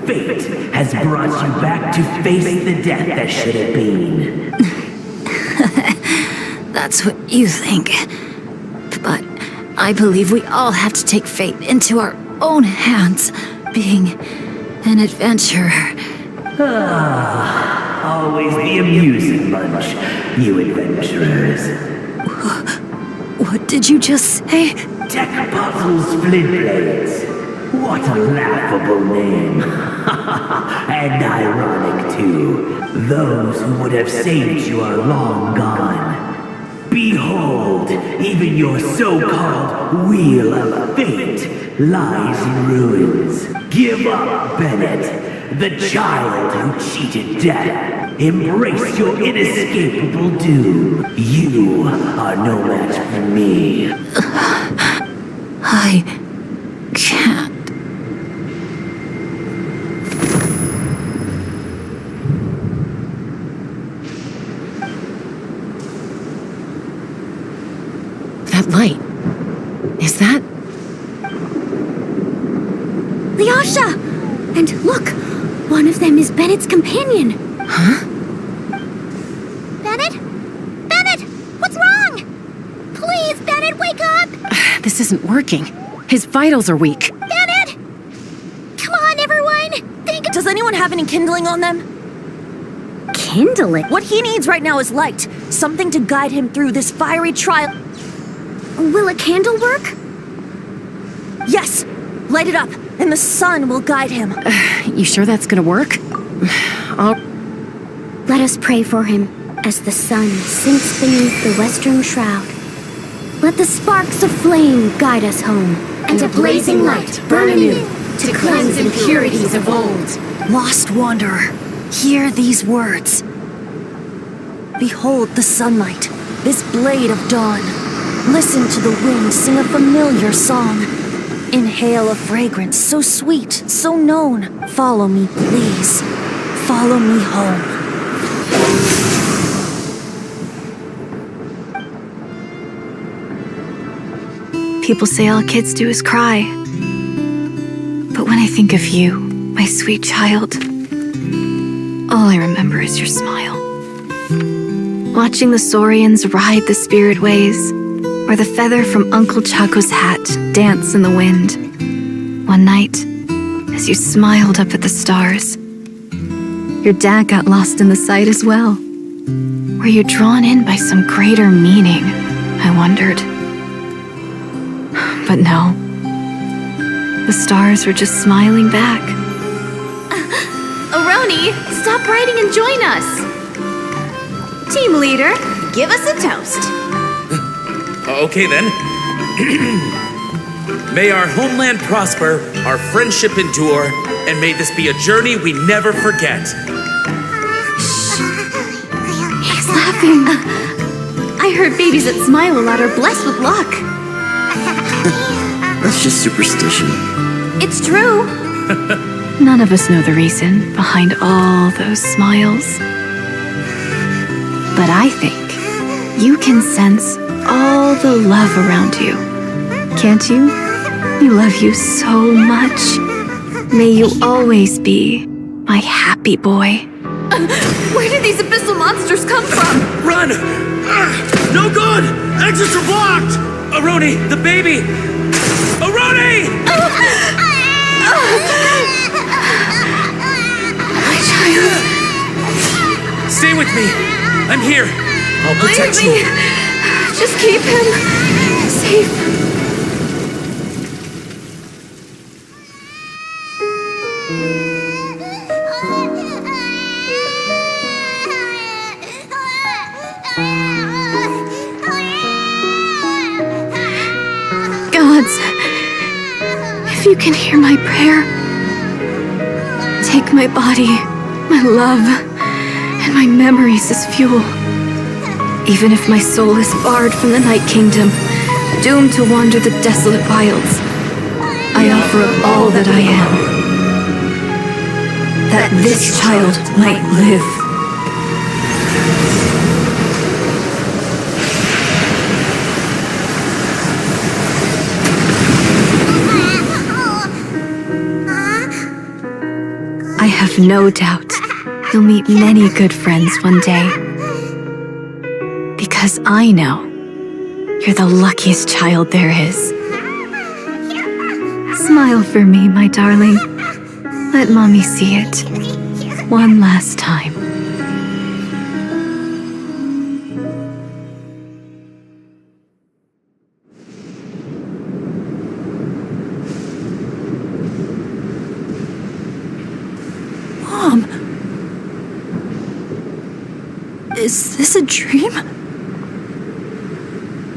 L: fate has brought you back to face the death that should have been.
I: That's what you think. But I believe we all have to take fate into our own hands, being an adventurer.
L: Always the amusing bunch, you adventurers.
I: What did you just say?
L: Tech Puzzles Flintblades. What a laughable name. And ironic, too. Those who would have saved you are long gone. Behold, even your so-called Wheel of Fate lies in ruins. Give up, Bennett. The child who cheated death. Embrace your inescapable doom. You are no match for me.
I: I can't.
C: That light. Is that?
A: Lyasha! And look, one of them is Bennett's companion.
C: Huh?
D: Bennett? Bennett! What's wrong? Please, Bennett, wake up!
C: This isn't working. His vitals are weak.
D: Bennett! Come on, everyone! Think
I: Does anyone have any kindling on them?
A: Kindling?
I: What he needs right now is light. Something to guide him through this fiery trial.
A: Will a candle work?
I: Yes! Light it up, and the sun will guide him.
C: You sure that's gonna work?
A: Let us pray for him as the sun sinks beneath the western shroud. Let the sparks of flame guide us home,
C: And a blazing light burn anew to cleanse impurities of old.
I: Lost wanderer, hear these words. Behold the sunlight, this blade of dawn. Listen to the wind sing a familiar song. Inhale a fragrance so sweet, so known. Follow me, please. Follow me home.
C: People say all kids do is cry. But when I think of you, my sweet child, all I remember is your smile. Watching the saurians ride the spirit ways, or the feather from Uncle Chaco's hat dance in the wind. One night, as you smiled up at the stars, your dad got lost in the sight as well. Were you drawn in by some greater meaning? I wondered. But no. The stars were just smiling back.
A: Aroni, stop writing and join us. Team leader, give us a toast.
M: Okay then. May our homeland prosper, our friendship endure, and may this be a journey we never forget.
C: He's laughing.
A: I heard babies that smile a lot are blessed with luck.
E: That's just superstition.
A: It's true.
C: None of us know the reason behind all those smiles. But I think you can sense all the love around you. Can't you? We love you so much. May you always be my happy boy.
A: Where did these abyssal monsters come from?
M: Run! No good! Exits are blocked! Aroni, the baby! Aroni!
C: My child.
M: Stay with me. I'm here. I'll protect you.
A: Just keep him safe.
C: Gods, if you can hear my prayer, take my body, my love, and my memories as fuel. Even if my soul is barred from the Night Kingdom, doomed to wander the desolate wilds, I offer up all that I am, that this child might live. I have no doubt you'll meet many good friends one day. Because I know you're the luckiest child there is. Smile for me, my darling. Let Mommy see it one last time.
B: Mom! Is this a dream?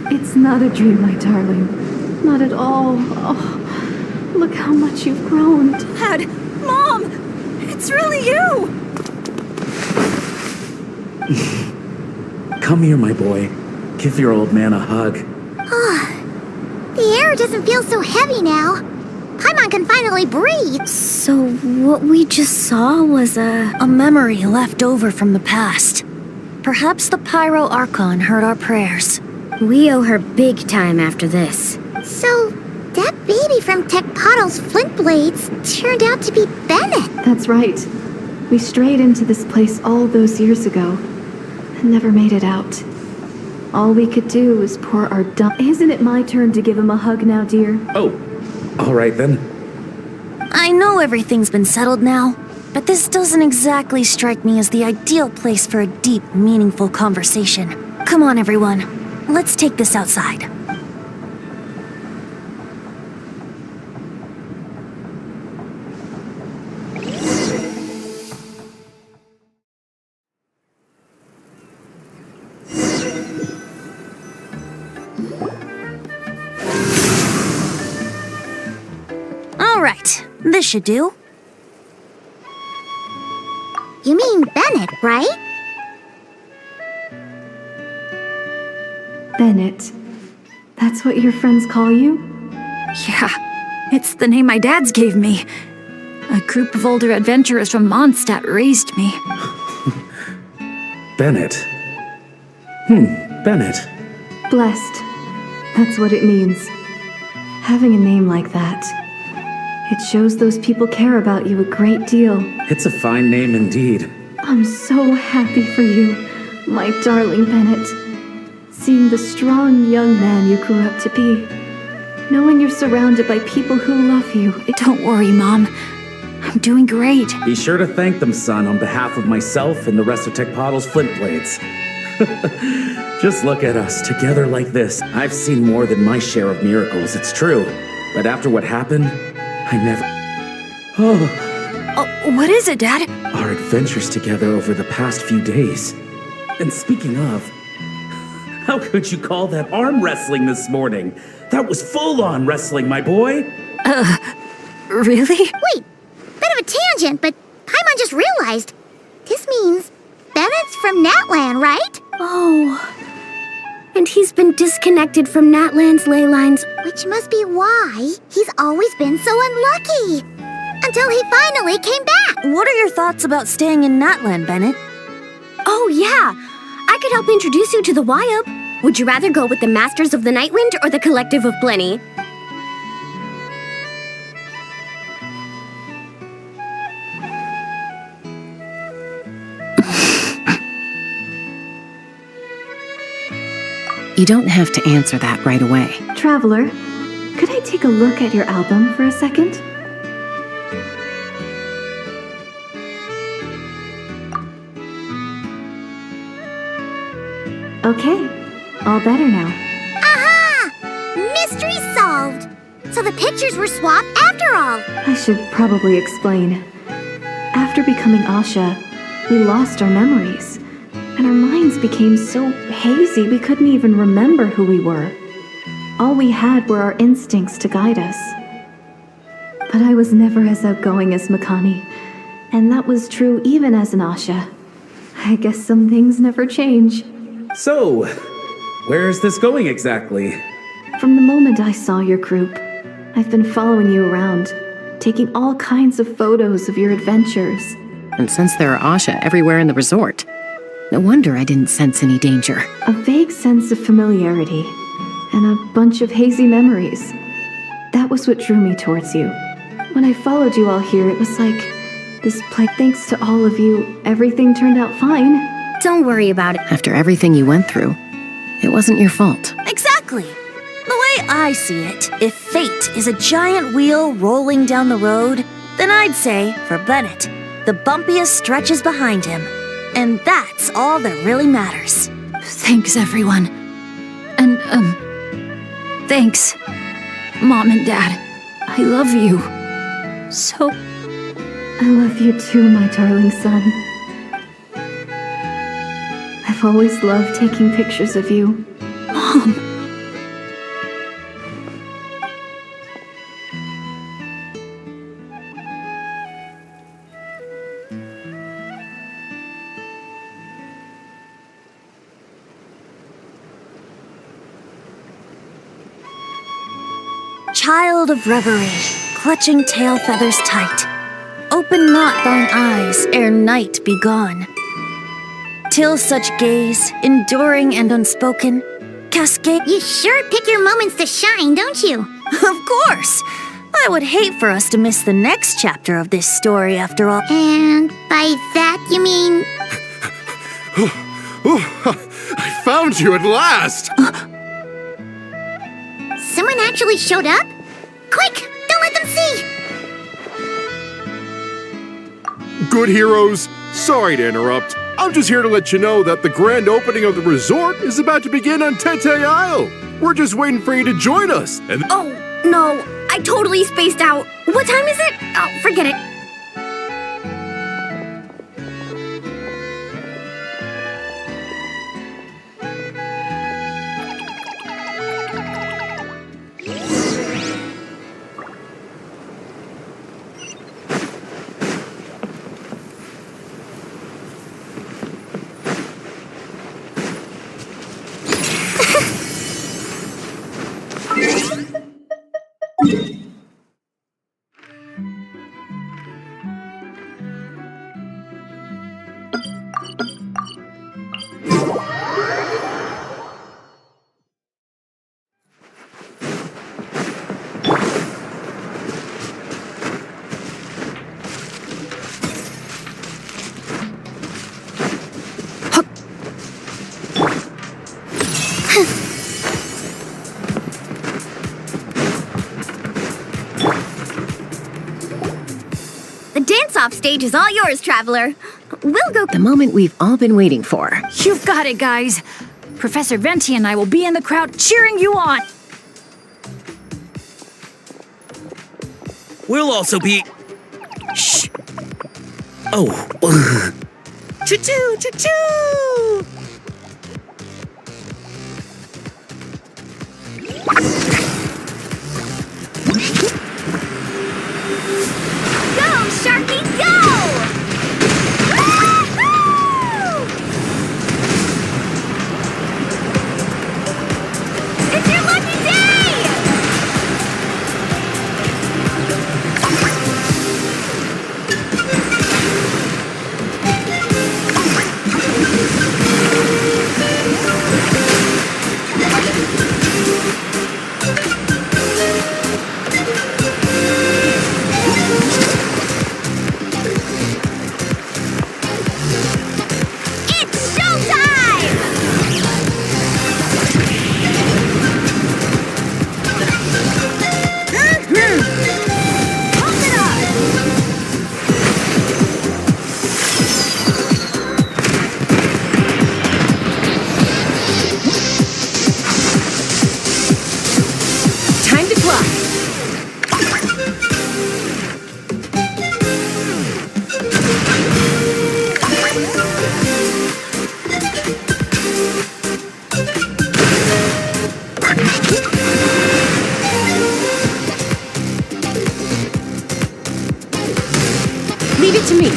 C: It's not a dream, my darling. Not at all. Oh, look how much you've grown.
B: Dad! Mom! It's really you!
L: Come here, my boy. Give your old man a hug.
D: The air doesn't feel so heavy now. Paimon can finally breathe.
A: So what we just saw was
I: A memory left over from the past. Perhaps the Pyro Archon heard our prayers.
A: we owe her big time after this.
D: So, that baby from Tecpato's Flint Blades turned out to be Bennett.
C: That's right. We strayed into this place all those years ago and never made it out. All we could do was pour our dump. Isn't it my turn to give him a hug now, dear?
L: Oh, all right then.
I: I know everything's been settled now, but this doesn't exactly strike me as the ideal place for a deep, meaningful conversation. Come on, everyone. Let's take this outside. All right, this should do.
D: You mean Bennett, right?
C: Bennett. That's what your friends call you?
B: Yeah, it's the name my dad's gave me. A group of older adventurers from Mondstadt raised me.
M: Bennett. Bennett.
C: Blessed. That's what it means. Having a name like that. It shows those people care about you a great deal.
M: It's a fine name indeed.
C: I'm so happy for you, my darling Bennett. Seeing the strong young man you grew up to be. Knowing you're surrounded by people who love you.
B: Don't worry, Mom. I'm doing great.
M: Be sure to thank them, son, on behalf of myself and the rest of Tecpottl's Flint Blades. Just look at us, together like this. I've seen more than my share of miracles, it's true. But after what happened, I never...
B: Oh, what is it, Dad?
M: Our adventures together over the past few days. And speaking of, how could you call that arm wrestling this morning? That was full-on wrestling, my boy.
B: Really?
D: Wait, bit of a tangent, but Paimon just realized. This means Bennett's from Natlan, right?
A: Oh. And he's been disconnected from Natlan's ley lines.
D: Which must be why he's always been so unlucky. Until he finally came back.
I: What are your thoughts about staying in Natlan, Bennett?
A: Oh, yeah. I could help introduce you to the Wyub. Would you rather go with the Masters of the Nightwind or the Collective of Blenny?
N: You don't have to answer that right away.
C: Traveler, could I take a look at your album for a second? Okay, all better now.
D: Aha! Mystery solved! So the pictures were swapped after all.
C: I should probably explain. After becoming Asha, we lost our memories, and our minds became so hazy we couldn't even remember who we were. All we had were our instincts to guide us. But I was never as outgoing as Makani, and that was true even as an Asha. I guess some things never change.
M: So, where's this going exactly?
C: From the moment I saw your group, I've been following you around, taking all kinds of photos of your adventures.
N: And since there are Asha everywhere in the resort, no wonder I didn't sense any danger.
C: A vague sense of familiarity, and a bunch of hazy memories. That was what drew me towards you. When I followed you all here, it was like this place. Thanks to all of you, everything turned out fine.
A: Don't worry about it.
N: After everything you went through, it wasn't your fault.
I: Exactly. The way I see it, if fate is a giant wheel rolling down the road, then I'd say, for Bennett, the bumpiest stretches behind him. And that's all that really matters.
B: Thanks, everyone. And, thanks, Mom and Dad. I love you. So...
C: I love you too, my darling son. I've always loved taking pictures of you.
B: Mom.
I: Child of reverie, clutching tail feathers tight, open not thine eyes ere night be gone. Till such gaze, enduring and unspoken, cascade.
D: You sure pick your moments to shine, don't you?
I: Of course! I would hate for us to miss the next chapter of this story after all.
D: And by that you mean...
G: I found you at last!
D: Someone actually showed up? Quick! Don't let them see!
G: Good heroes, sorry to interrupt. I'm just here to let you know that the grand opening of the resort is about to begin on Tete Isle. We're just waiting for you to join us. And
A: Oh, no. I totally spaced out. What time is it? Oh, forget it. stage is all yours, Traveler. We'll go.
N: The moment we've all been waiting for.
B: You've got it, guys. Professor Venti and I will be in the crowd cheering you on.
H: We'll also be... Shh. Oh. Choo-choo, choo-choo!
A: Go, Sharky, go! Woo-hoo! It's your lucky day! It's showtime! Pump it up!
N: Time to fly. Leave it to me.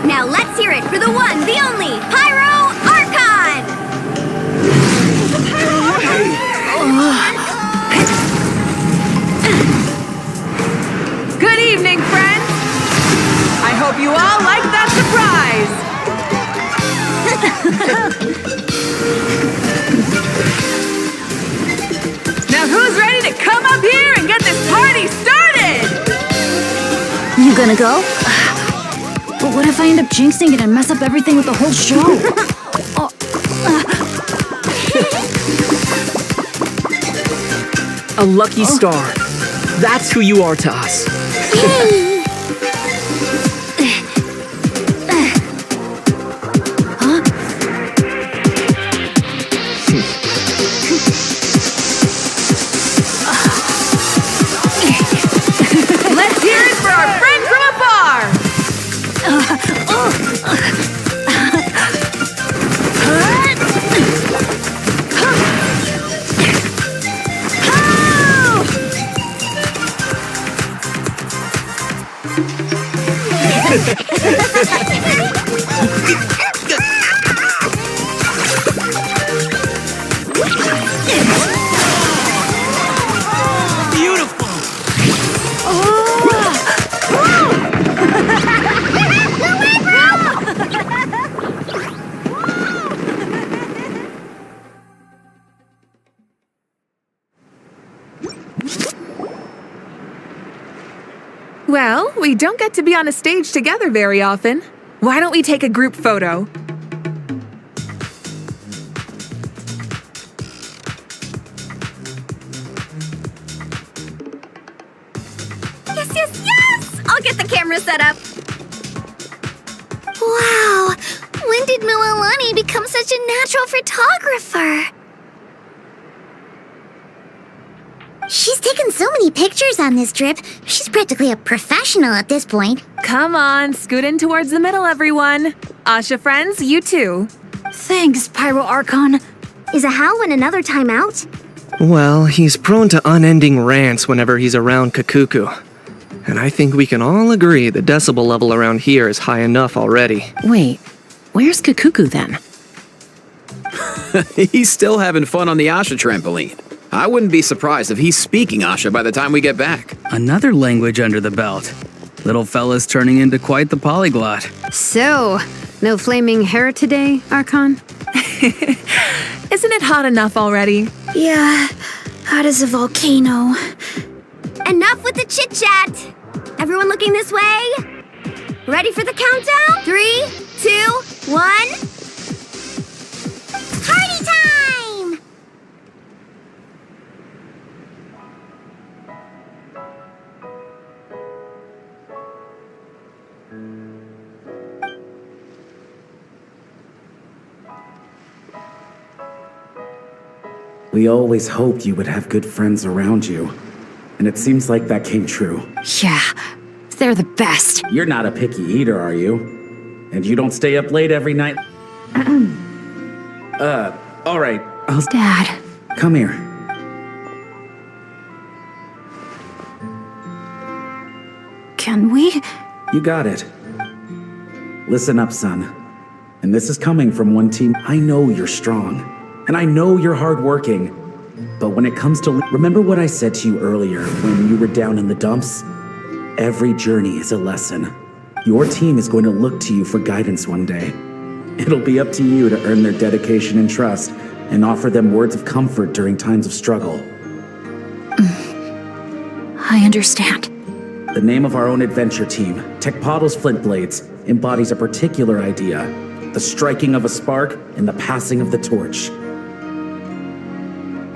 A: Now let's hear it for the one, the only, Pyro Archon!
J: Good evening, friends. I hope you all like that surprise. Now who's ready to come up here and get this party started?
B: You gonna go? But what if I end up jinxing it and mess up everything with the whole show?
K: A lucky star. That's who you are to us.
J: Let's hear it for our friend from afar.
H: Beautiful!
J: Well, we don't get to be on a stage together very often. Why don't we take a group photo?
A: Yes, yes, camera setup.
D: Wow! When did Mililani become such a natural photographer? She's taken so many pictures on this trip. She's practically a professional at this point.
J: Come on, scoot in towards the middle, everyone. Asha friends, you too.
B: Thanks, Pyro Archon.
A: Is Ahal in another timeout?
K: Well, he's prone to unending rants whenever he's around Kakuku. And I think we can all agree the decibel level around here is high enough already.
N: Wait, where's Kakuku then?
O: He's still having fun on the Asha trampoline. I wouldn't be surprised if he's speaking Asha by the time we get back.
P: Another language under the belt. Little fella's turning into quite the polyglot.
F: So, no flaming hair today, Archon?
J: Isn't it hot enough already?
I: Yeah, hot as a volcano.
A: Enough with the chit-chat. Everyone looking this way? Ready for the countdown? 3, 2, 1.
D: Party time!
M: We always hoped you would have good friends around you. And it seems like that came true.
B: Yeah, they're the best.
M: You're not a picky eater, are you? And you don't stay up late every night? All right.
B: Dad.
M: Come here.
B: Can we?
M: You got it. Listen up, son. And this is coming from one team. I know you're strong. And I know you're hardworking. But when it comes to... Remember what I said to you earlier when you were down in the dumps? Every journey is a lesson. Your team is going to look to you for guidance one day. It'll be up to you to earn their dedication and trust and offer them words of comfort during times of struggle.
B: I understand.
M: The name of our own adventure team, Tecpottl's Flint Blades, embodies a particular idea. The striking of a spark and the passing of the torch.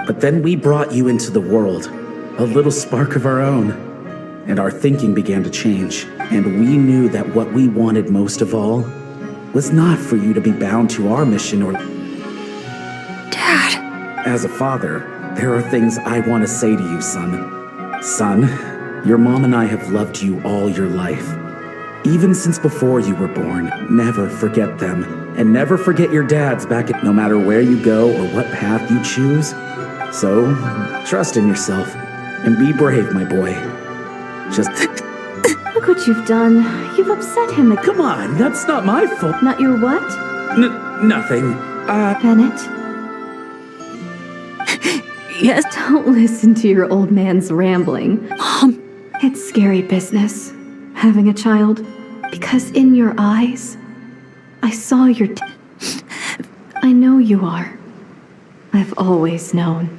M: But then we brought you into the world, a little spark of our own. And our thinking began to change. And we knew that what we wanted most of all was not for you to be bound to our mission or...
B: Dad.
M: As a father, there are things I want to say to you, son. Son, your mom and I have loved you all your life. Even since before you were born, never forget them. And never forget your dads back at no matter where you go or what path you choose. So, trust in yourself and be brave, my boy. Just...
C: Look what you've done. You've upset him.
M: Come on, that's not my fault.
C: Not your what?
M: Nothing.
C: Bennett?
B: Yes?
C: Don't listen to your old man's rambling.
B: Mom.
C: It's scary business, having a child. Because in your eyes, I saw your... I know you are. I've always known.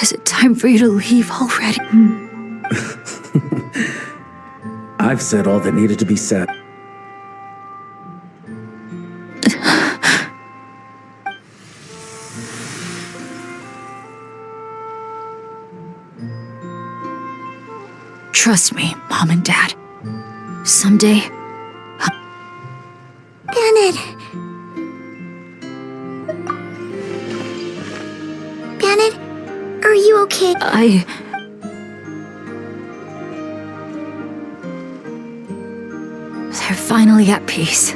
B: Is it time for you to leave already?
M: I've said all that needed to be said.
B: Trust me, Mom and Dad. Someday...
D: Bennett. Bennett, are you okay?
B: They're finally at peace.